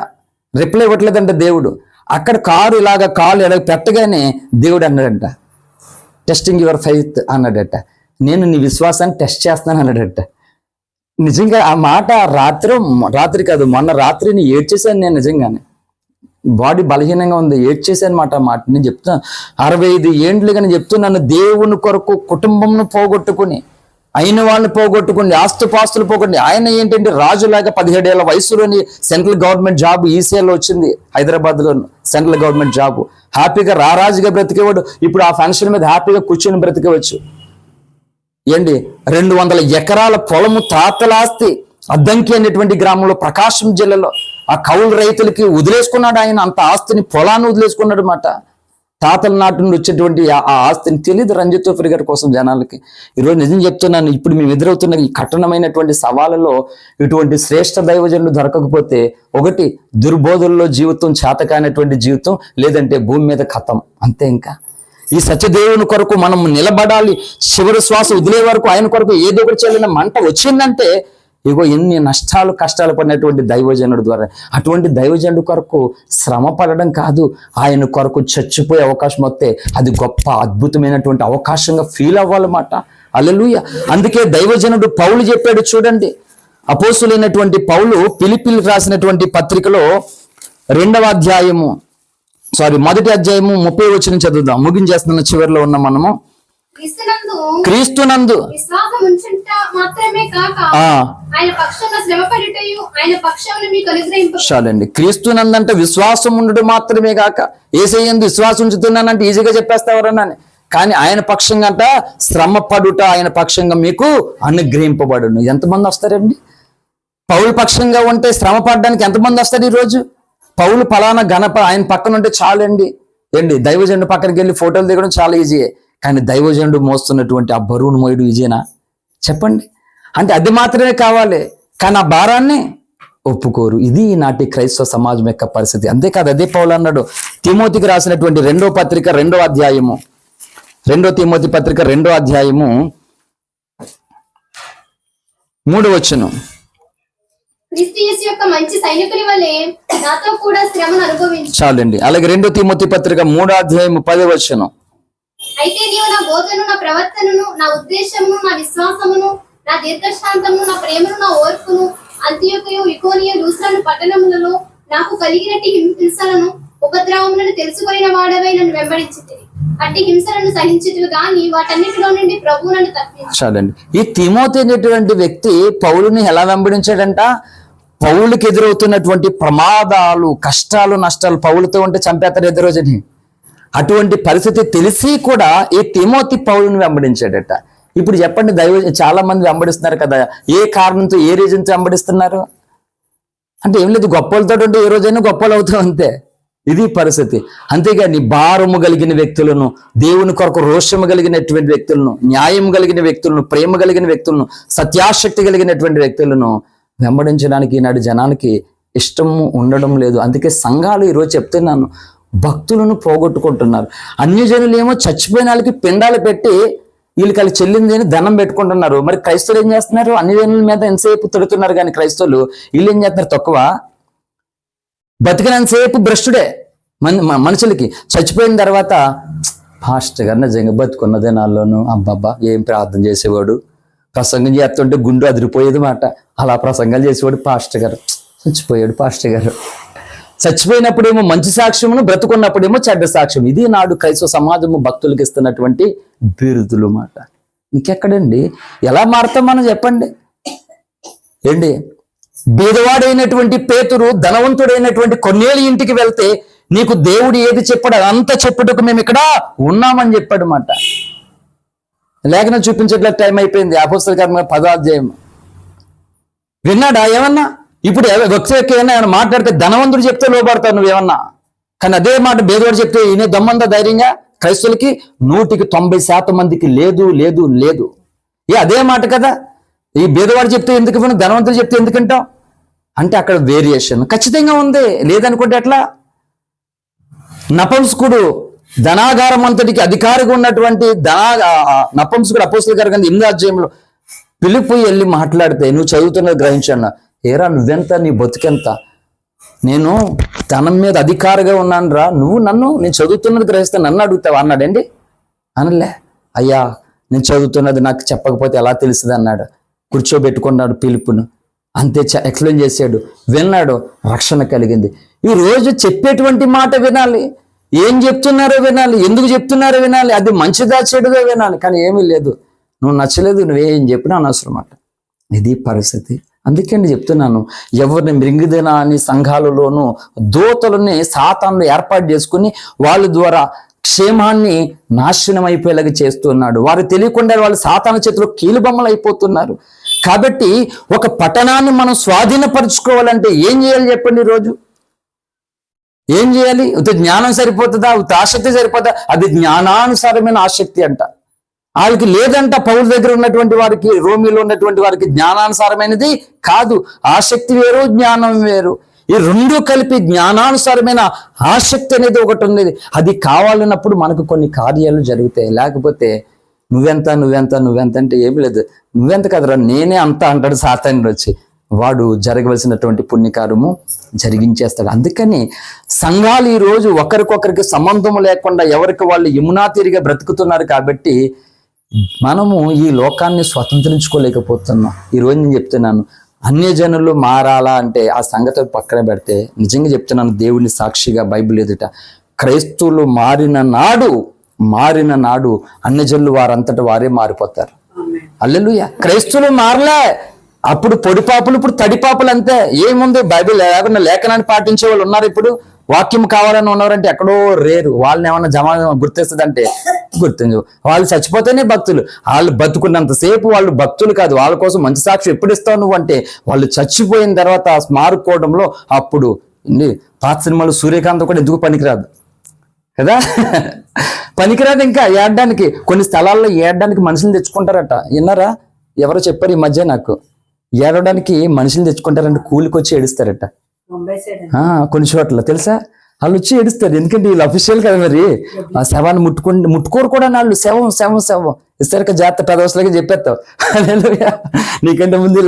రిప్లై ఇవ్వట్లేదంట దేవుడు. అక్కడ కారు కాలు పెట్టగానే దేవుడు అన్నాడంట, టెస్టింగ్ యువర్ ఫెయిత్ అన్నాడట. నేను నీ విశ్వాసాన్ని టెస్ట్ చేస్తున్నాను అన్నాడట. నిజంగా ఆ మాట రాత్రి కాదు, మొన్న రాత్రి నేను ఏడ్చేసాను. నేను నిజంగానే బాడీ బలహీనంగా ఉంది, ఏడ్చేసాను మాట. నేను చెప్తున్నాను 65 ఏండ్లుగా నేను చెప్తున్నాను, దేవుని కొరకు కుటుంబంను పోగొట్టుకుని, అయిన వాళ్ళని పోగొట్టుకుని, ఆస్తుపాస్తులు పోగొట్టుకుని, ఆయన ఏంటంటే రాజులాగా 17 ఏళ్ల వయసులోని సెంట్రల్ గవర్నమెంట్ జాబ్ ఈసీఎల్లో వచ్చింది, హైదరాబాద్లో సెంట్రల్ గవర్నమెంట్ జాబ్. హ్యాపీగా రారాజుగా బ్రతికేవాడు, ఇప్పుడు ఆ ఫంక్షన్ మీద హ్యాపీగా కూర్చొని బ్రతికేవచ్చు. ఏంటి 200 ఎకరాల పొలము, తాతలాస్తి, అద్దంకి అనేటువంటి గ్రామంలో ప్రకాశం జిల్లాలో ఆ కౌలు రైతులకి వదిలేసుకున్నాడు ఆయన. అంత ఆస్తిని, పొలాన్ని వదిలేసుకున్నాడు అన్నమాట. తాతల నాటి నుండి వచ్చేటువంటి ఆ ఆస్తిని తెలియదు రంజిత్ తోఫిర్ గారి కోసం జనాలకి. ఈరోజు నిజం చెప్తున్నాను, ఇప్పుడు మేము ఎదురవుతున్న ఈ కఠినమైనటువంటి సవాళ్ళలో ఇటువంటి శ్రేష్ఠ దైవజనులు దొరకకపోతే, ఒకటి దుర్బోధుల్లో జీవితం, చేతకానటువంటి జీవితం, లేదంటే భూమి మీద ఖతం అంతే. ఇంకా ఈ సత్యదేవుని కొరకు మనం నిలబడాలి, చివరి శ్వాస వదిలే వరకు ఆయన కొరకు ఏదో ఒకటి చేయాలన్న మంట వచ్చిందంటే, ఇగో ఎన్ని నష్టాలు కష్టాలు పడినటువంటి దైవజనుడి ద్వారా. అటువంటి దైవజనుడి కొరకు శ్రమ పడడం కాదు, ఆయన కొరకు చచ్చిపోయే అవకాశం వస్తే అది గొప్ప అద్భుతమైనటువంటి అవకాశంగా ఫీల్ అవ్వాలన్నమాట. హల్లెలూయా. అందుకే దైవజనుడు పౌలు చెప్పాడు చూడండి, అపోస్తులైనటువంటి పౌలు ఫిలిప్పీలకు రాసినటువంటి పత్రికలో 2వ అధ్యాయము మొదటి అధ్యాయము 30 వచనం చదువుదాం. ముగించేస్తున్న చివరిలో ఉన్న మనము. క్రీస్తునందు విశ్వాసం ఉంచుట మాత్రమే కాక ఆయన పక్షంగా శ్రమపడుటయు ఆయన పక్షమును మీకు అనుగ్రహింప. చాలండి. క్రీస్తునందంటే విశ్వాసం ఉండడం మాత్రమే కాక, యేసయ్యందు విశ్వాసం ఉంచుతున్నానంటే ఈజీగా చెప్పేస్తావరన్నా, కానీ ఆయన పక్షంగా అంట శ్రమ పడుట ఆయన పక్షంగా మీకు అనుగ్రహింపబడును. ఎంతమంది వస్తారండి? పౌలు పక్షంగా ఉంటే శ్రమ పడడానికి ఎంతమంది వస్తారు ఈరోజు? పౌలు ఫలానా ఆయన పక్కన ఉంటే చాలండి. ఏంటి, దైవజనుడు పక్కనకి వెళ్ళి ఫోటోలు దిగడం చాలా ఈజీయే, కానీ దైవజనుడు మోస్తున్నటువంటి ఆ బరువును మోయడం ఈజీనా చెప్పండి? అంటే అది మాత్రమే కావాలి, కానీ ఆ భారాన్ని ఒప్పుకోరు. ఇది ఈనాటి క్రైస్తవ సమాజం యొక్క పరిస్థితి. అంతేకాదు, అదే పౌలు అన్నాడు తిమోతికి రాసినటువంటి 2వ పత్రిక 2వ అధ్యాయము, 2 తిమోతి పత్రిక 2వ అధ్యాయము 3వ వచనం. క్రీస్తు యేసు యొక్క మంచి సైనికుని వలె నాతో కూడా శ్రమను అనుభవించు. చాలండి. అలాగే 2 తిమోతి పత్రిక 3వ అధ్యాయము 10వ వచనం. అయితే నీవు నా బోధను, నా ప్రవర్తనను, నా ఉద్దేశమును, నా విశ్వాసమును, నా దీర్ఘశాంతమును, నా ప్రేమను, నా ఓర్పును, అంతియొకయు ఇకోనియ లూస్త్రను పట్టణములలో నాకు కలిగినట్టి హింసలను ఉపద్రవములను తెలుసుకొనిన వాడవై నన్ను వెంబడించితివి. అట్టి హింసలను సహించితివి గాని వాటన్నిటిలో నుండి ప్రభువు నన్ను తప్పించు. చాలండి. ఈ తిమోతి అనేటువంటి వ్యక్తి పౌలుని ఎలా వెంబడించాడంట? పౌలుకి ఎదురవుతున్నటువంటి ప్రమాదాలు, కష్టాలు, నష్టాలు పౌలుతో ఉంటే చంపేస్తారు ఎదురోజని. అటువంటి పరిస్థితి తెలిసి కూడా ఈ తిమోతి పౌలుని వెంబడించాడట. ఇప్పుడు చెప్పండి, చాలా మంది వెంబడిస్తున్నారు కదా, ఏ కారణంతో, ఏ రీజన్తో వెంబడిస్తున్నారు అంటే ఏం లేదు, గొప్పలతో ఉంటే ఏ రోజైనా గొప్పలు అవుతాం అంతే. ఇది పరిస్థితి. అంతేగాని భారము కలిగిన వ్యక్తులను, దేవుని కొరకు రోషము కలిగినటువంటి వ్యక్తులను, న్యాయం కలిగిన వ్యక్తులను, ప్రేమ కలిగిన వ్యక్తులను, సత్యాశక్తి కలిగినటువంటి వ్యక్తులను వెంబడించడానికి ఈనాడు జనానికి ఇష్టము ఉండడం లేదు. అందుకే సంఘాలు ఈరోజు చెప్తున్నాను, భక్తులను పోగొట్టుకుంటున్నారు. అన్యజనులు ఏమో చచ్చిపోయిన వాళ్ళకి పిండాలు పెట్టి వీళ్ళకి వాళ్ళు చెల్లింది అని ధనం పెట్టుకుంటున్నారు. మరి క్రైస్తవులు ఏం చేస్తున్నారు? అన్యజనుల మీద ఎంతసేపు తిడుతున్నారు, కానీ క్రైస్తవులు వీళ్ళు ఏం చేస్తున్నారు? తక్కువ. బతికినంతసేపు భ్రష్టుడే మనుషులకి. చచ్చిపోయిన తర్వాత పాస్టర్ గారు నిజంగా బతుకున్నదే నాలోను, అబ్బాబ్బా ఏం ప్రార్థన చేసేవాడు, ప్రసంగం చేస్తుంటే గుండు అదిరిపోయేది మాట, అలా ప్రసంగాలు చేసేవాడు పాస్టర్ గారు. చచ్చిపోయాడు పాస్టర్ గారు. చచ్చిపోయినప్పుడేమో మంచి సాక్ష్యమును, బ్రతుకున్నప్పుడేమో చెడ్డ సాక్ష్యం. ఇది నాడు క్రైస్తవ సమాజము భక్తులకు ఇస్తున్నటువంటి బిరుదులు మాట. ఇంకెక్కడండి? ఎలా మారుతాం మనం చెప్పండి? ఏంటి, బీదవాడైనటువంటి పేతురు ధనవంతుడైనటువంటి కొన్నేళ్ళ ఇంటికి వెళ్తే నీకు దేవుడు ఏది చెప్పాడు అదంతా చెప్పుటకు మేము ఇక్కడ ఉన్నామని చెప్పాడు మాట. లేఖనం చూపించట్లే టైం అయిపోయింది. అపోస్తల కార్యములు 10వ అధ్యాయం. విన్నాడా ఏమన్నా? ఇప్పుడు వ్యక్తి ఏమైనా మాట్లాడితే ధనవంతుడు చెప్తే లోపడతావు నువ్వేమన్నా, కానీ అదే మాట బేదవాడు చెప్తే ఈయన దమ్మంతా ధైర్యంగా. క్రైస్తవులకి 190% మందికి లేదు లేదు లేదు. అదే మాట కదా. ఈ బేదవాడు చెప్తే ఎందుకు విను, ధనవంతుడు చెప్తే ఎందుకంటావు అంటే అక్కడ వేరియేషన్ ఖచ్చితంగా ఉంది. లేదనుకుంటే ఎట్లా? నపుంసకుడు ధనాగారం అంతటికి అధికారిగా ఉన్నటువంటి నపుంసకుడు అపోస్తల కార్యం 8వ అధ్యాయంలో పిలుపు వెళ్ళి మాట్లాడితే నువ్వు చదువుతున్నది గ్రహించన్నా, ఏరా నువ్వెంత, నీ బతుకెంత, నేను ధనం మీద అధికారిగా ఉన్నాను రా, నేను చదువుతున్నది గ్రహిస్తే నన్ను అడుగుతావా అన్నాడండి. అనలే, అయ్యా నేను చదువుతున్నది నాకు చెప్పకపోతే ఎలా తెలుస్తుంది అన్నాడు. కూర్చోబెట్టుకున్నాడు పిలుపును, అంతే ఎక్స్ప్లెయిన్ చేశాడు, విన్నాడు, రక్షణ కలిగింది. ఈ రోజు చెప్పేటువంటి మాట వినాలి, ఏం చెప్తున్నారో వినాలి, ఎందుకు చెప్తున్నారో వినాలి, అది మంచిదా చెడుగా వినాలి. కానీ ఏమీ లేదు, నువ్వు నచ్చలేదు, నువ్వేం చెప్పినా అనవసరం అన్నమాట. ఇది పరిస్థితి. అందుకే చెప్తున్నాను, ఎవరిని మృంగిదిన అని సంఘాలలోనూ దూతలని సాతాను ఏర్పాటు చేసుకుని వాళ్ళ ద్వారా క్షేమాన్ని నాశనం అయిపోయేలాగా చేస్తున్నాడు. వారు తెలియకుండా వాళ్ళు సాతాను చేతిలో కీలుబొమ్మలు అయిపోతున్నారు. కాబట్టి ఒక పట్టణాన్ని మనం స్వాధీనపరుచుకోవాలంటే ఏం చేయాలి చెప్పండి? ఈరోజు ఏం చేయాలి? జ్ఞానం సరిపోతుందా? ఆసక్తి సరిపోతుందా? అది జ్ఞానానుసారమైన ఆసక్తి అంట. వాళ్ళకి లేదంట. పౌలు దగ్గర ఉన్నటువంటి వారికి, రోమిలో ఉన్నటువంటి వారికి జ్ఞానానుసారమైనది కాదు. ఆసక్తి వేరు, జ్ఞానం వేరు. ఈ రెండు కలిపి జ్ఞానానుసారమైన ఆసక్తి అనేది ఒకటి ఉంది. అది కావాలన్నప్పుడు మనకు కొన్ని కార్యాలు జరుగుతాయి. లేకపోతే నువ్వెంత నువ్వెంత నువ్వెంత అంటే ఏమి లేదు. నువ్వెంత కదరా, నేనే అంత అంటాడు సాతానుడు వచ్చి. వాడు జరగవలసినటువంటి పుణ్యకార్యము జరిగించేస్తాడు. అందుకని సంఘాలు ఈరోజు ఒకరికొకరికి సంబంధం లేకుండా ఎవరికి వాళ్ళు యమునా తీరిగా బ్రతుకుతున్నారు. కాబట్టి మనము ఈ లోకాన్ని స్వతంత్రించుకోలేకపోతున్నాం. ఈరోజు నేను చెప్తున్నాను, అన్యజనులు మారాలా అంటే ఆ సంగతి పక్కన పెడితే నిజంగా చెప్తున్నాను దేవుని సాక్షిగా బైబిల్ ఎదుట, క్రైస్తవులు మారిన నాడు అన్యజనులు వారంతట వారే మారిపోతారు. హల్లెలూయా. క్రైస్తవులు మారలే, అప్పుడు పొడిపాపులు, ఇప్పుడు తడిపాపులు అంతే. ఏముంది, బైబిల్ లేకుండా లేఖనాన్ని పాటించే వాళ్ళు ఉన్నారు. ఇప్పుడు వాక్యం కావాలని ఉన్నారంటే ఎక్కడో రేరు. వాళ్ళని ఏమన్నా గుర్తిస్తుందంటే గుర్తించు. వాళ్ళు చచ్చిపోతేనే భక్తులు. వాళ్ళు బతుకున్నంతసేపు వాళ్ళు భక్తులు కాదు. వాళ్ళ కోసం మంచి సాక్షి ఎప్పుడు ఇస్తావు నువ్వు అంటే వాళ్ళు చచ్చిపోయిన తర్వాత స్మారకోవడంలో అప్పుడు పాత సినిమాలు సూర్యకాంత్ కూడా ఎందుకు పనికిరాదు కదా, పనికిరాదు. ఇంకా ఏడడానికి కొన్ని స్థలాల్లో ఏడడానికి మనుషులు తెచ్చుకుంటారట. విన్నారా? ఎవరో చెప్పారు ఈ మధ్య నాకు, ఏడవడానికి మనుషులు తెచ్చుకుంటారంటే కూలికి వచ్చి ఏడుస్తారట కొన్ని చోట్ల, తెలుసా? వాళ్ళు వచ్చి ఏడుస్తారు. ఎందుకంటే వీళ్ళు అఫీషియల్ కదా, మరి ఆ శవాన్ని ముట్టుకోరు కూడా. వాళ్ళు శవం ఇస్తారక జాగ్రత్త పెదవసలాగా చెప్పేస్తావు. హల్లెలూయా. నీకంటే ముందు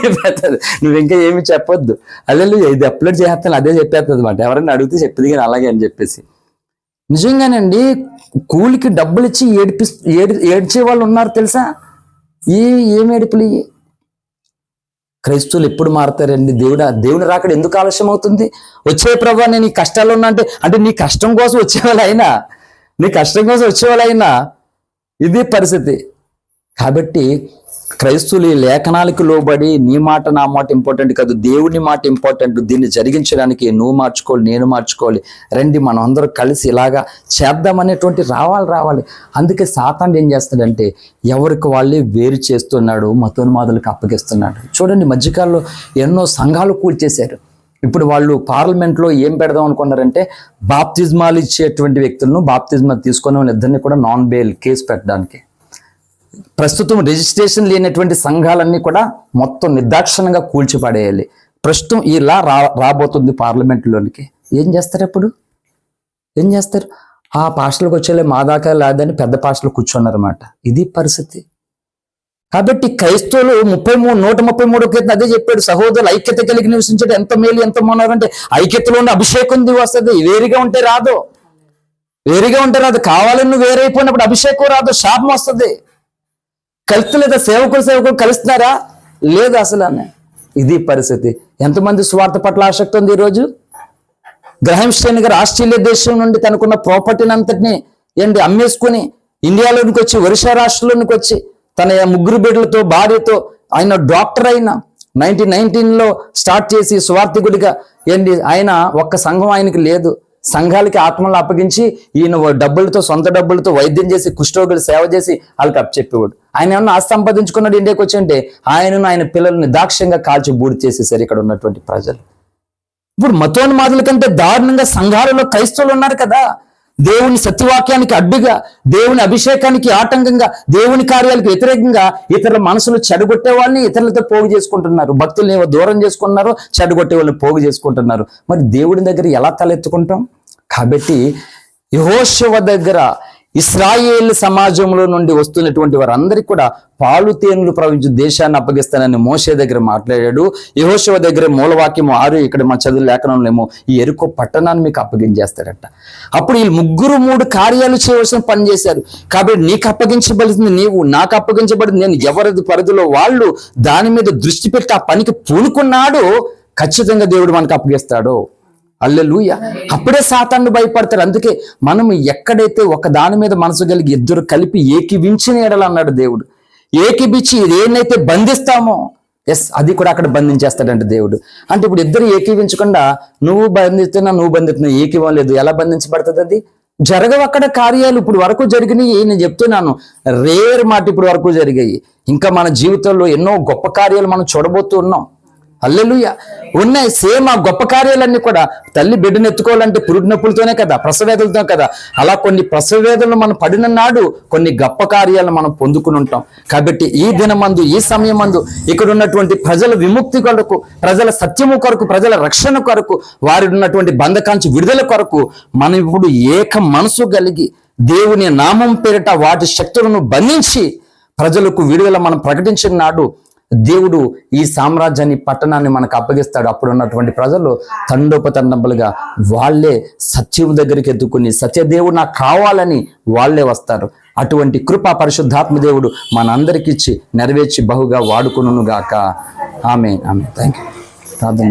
చెప్పేస్తుంది, నువ్వు ఇంకా ఏమి చెప్పొద్దు. హల్లెలూయా. ఇది అప్లోడ్ చేస్తాను అదే చెప్పేస్తుంది అనమాట. ఎవరైనా అడిగితే చెప్పింది కానీ అలాగే అని చెప్పేసి. నిజంగానండి, కూలికి డబ్బులు ఇచ్చి ఏడ్చే వాళ్ళు ఉన్నారు తెలుసా? ఏం ఏడుపులు. క్రైస్తవులు ఎప్పుడు మారతారండి? దేవుని రాకడ ఎందుకు ఆలస్యం అవుతుంది? వచ్చే ప్రభువా నేను ఈ కష్టాల్లో ఉన్నా అంటే నీ కష్టం కోసం వచ్చేవాళ్ళైనా ఇది పరిస్థితి. కాబట్టి క్రైస్తవులు ఈ లేఖనాలకు లోబడి నీ మాట నా మాట ఇంపార్టెంట్ కాదు, దేవుని మాట ఇంపార్టెంట్. దీన్ని జరిగించడానికి నువ్వు మార్చుకోవాలి, నేను మార్చుకోవాలి. రండి మనం అందరూ కలిసి ఇలాగా చేద్దామనేటువంటి రావాలి. అందుకే సాతాను ఏం చేస్తాడంటే ఎవరికి వాళ్ళే వేరు చేస్తున్నాడు, మతోన్మాదులకు అప్పగిస్తున్నాడు. చూడండి, మధ్యకాలంలో ఎన్నో సంఘాలు కూల్చేశారు. ఇప్పుడు వాళ్ళు పార్లమెంట్లో ఏం పెడదాం అనుకున్నారంటే బాప్తిజమాలు ఇచ్చేటువంటి వ్యక్తులను, బాప్తిజమాలు తీసుకునే వాళ్ళ ఇద్దరిని కూడా నాన్ బెయిల్ కేసు పెట్టడానికి. ప్రస్తుతం రిజిస్ట్రేషన్ లేనటువంటి సంఘాలన్నీ కూడా మొత్తం నిర్దాక్షిణంగా కూల్చిపడేయాలి. ప్రస్తుతం ఇలా రాబోతుంది పార్లమెంట్లోనికి. ఏం చేస్తారు? ఏం చేస్తారు? ఆ పాస్టర్లకు వచ్చేలే మా దాకా లేదని పెద్ద పాస్టర్లు కూర్చున్నారన్నమాట. ఇది పరిస్థితి. కాబట్టి క్రైస్తవులు 133 అదే చెప్పాడు, సహోదరులు ఐక్యత కలిగి నివసించడం ఎంత మేలు ఎంత మోనారంటే ఐక్యతలోని అభిషేకం వస్తుంది. వేరుగా ఉంటే రాదు. కావాలని నువ్వు వేరైపోయినప్పుడు అభిషేకం రాదు, శాపం వస్తుంది. కలుస్తలేదా? సేవకులు కలుస్తున్నారా? లేదు అసలు అన్న. ఇది పరిస్థితి. ఎంతమంది స్వార్థ పట్ల ఆసక్తి ఉంది ఈరోజు? గ్రహాం స్టెయిన్ గారు ఆస్ట్రేలియా దేశం నుండి తనకున్న ప్రాపర్టీని అంతటిని అమ్మేసుకుని ఇండియాలోనికి వచ్చి, ఒరిస్సా రాష్ట్రంలోనికి వచ్చి తన 3 బిడ్డలతో భార్యతో ఆయన డాక్టర్ అయిన 1919లో స్టార్ట్ చేసి స్వార్థికుడిగా ఆయన ఒక్క సంఘం ఆయనకి లేదు. సంఘాలకి ఆత్మలను అప్పగించి ఈయన సొంత డబ్బులతో వైద్యం చేసి కుష్ఠరోగులు సేవ చేసి వాళ్ళకి అప్పచెప్పేవాడు. ఆయన ఏమన్నా ఆస్తి సంపాదించుకున్నాడు ఇండియాకి వచ్చి అంటే ఆయన పిల్లల్ని దాక్ష్యంగా కాల్చి బూడి చేసేసారు ఇక్కడ ఉన్నటువంటి ప్రజలు. ఇప్పుడు మతోన్మాదుల కంటే దారుణంగా సంఘాలలో క్రైస్తవులు ఉన్నారు కదా. దేవుని సత్యవాక్యానికి అడ్డుగా, దేవుని అభిషేకానికి ఆటంకంగా, దేవుని కార్యాలకు వ్యతిరేకంగా ఇతరుల మనసులు చెడగొట్టే వాళ్ళని ఇతరులతో పోగు చేసుకుంటున్నారు. భక్తుల్ని ఏవో దూరం చేసుకుంటున్నారు, చెడగొట్టే వాళ్ళని పోగు చేసుకుంటున్నారు. మరి దేవుడి దగ్గర ఎలా తలెత్తుకుంటాం? కాబట్టి యెహోషువ దగ్గర ఇశ్రాయేల్ సమాజంలో నుండి వస్తున్నటువంటి వారందరికీ కూడా పాలు తేనెలు ప్రవహించు దేశాన్ని అప్పగిస్తానని మోషే దగ్గర మాట్లాడాడు. యెహోషువ దగ్గర మూలవాక్యము 6 ఇక్కడ మన చదువు లేఖనంలో ఈ యెరికో పట్టణాన్ని మీకు అప్పగించేస్తారట. అప్పుడు వీళ్ళు 3 కార్యాలు చేయవలసిన పని చేశారు. కాబట్టి నీకు అప్పగించబడింది నీవు, నాకు అప్పగించబడింది నేను. ఎవరిది పరిధిలో వాళ్ళు దాని మీద దృష్టి పెట్టి ఆ పనికి పూనుకున్నాడు, ఖచ్చితంగా దేవుడు మనకు అప్పగిస్తాడు. హల్లెలూయా. అప్పుడే సాతాను భయపడతారు. అందుకే మనం ఎక్కడైతే ఒక దాని మీద మనసు కలిగి ఇద్దరు కలిపి ఏకీవించిన ఎడల అన్నాడు దేవుడు. ఏకీపించి ఏనైతే బంధిస్తామో అది కూడా అక్కడ బంధించేస్తాడంట దేవుడు. అంటే ఇప్పుడు ఇద్దరు ఏకీవించకుండా నువ్వు బంధిస్తున్నా ఏకీవం లేదు. ఎలా బంధించబడుతుంది? అది జరగవు అక్కడ కార్యాలు. ఇప్పుడు వరకు జరిగినాయి, నేను చెప్తున్నాను, రేర్ మాట ఇప్పుడు వరకు జరిగాయి. ఇంకా మన జీవితంలో ఎన్నో గొప్ప కార్యాలు మనం చూడబోతూ ఉన్నాం. హల్లెలూయా. ఉన్నాయి సేమ్ ఆ గొప్ప కార్యాలన్నీ కూడా. తల్లి బిడ్డను ఎత్తుకోవాలంటే పురుటి నొప్పులతోనే కదా, ప్రసవేదలతో కదా. అలా కొన్ని ప్రసవేదనలు మనం పడిన నాడు కొన్ని గొప్ప కార్యాలను మనం పొందుకుని ఉంటాం. కాబట్టి ఈ దినమందు, ఈ సమయమందు ఇక్కడ ఉన్నటువంటి ప్రజల విముక్తి కొరకు, ప్రజల సత్యము కొరకు, ప్రజల రక్షణ కొరకు, వారి ఉన్నటువంటి బంధకాంచి విడుదల కొరకు మనం ఇప్పుడు ఏక మనసు కలిగి దేవుని నామం పేరిట వాటి శక్తులను బంధించి ప్రజలకు విడుదల మనం ప్రకటించిన నాడు దేవుడు ఈ సామ్రాజ్యాన్ని, పట్టణాన్ని మనకు అప్పగిస్తాడు. అప్పుడు ఉన్నటువంటి ప్రజలు తండోపతండములుగా వాళ్ళే సత్యం దగ్గరికి ఎత్తుకుని సత్యదేవుడు నాకు కావాలని వాళ్ళే వస్తారు. అటువంటి కృప పరిశుద్ధాత్మ దేవుడు మనందరికిచ్చి నెరవేర్చి బహుగా వాడుకొనుగాక. ఆమేన్. Thank you. ప్రార్థన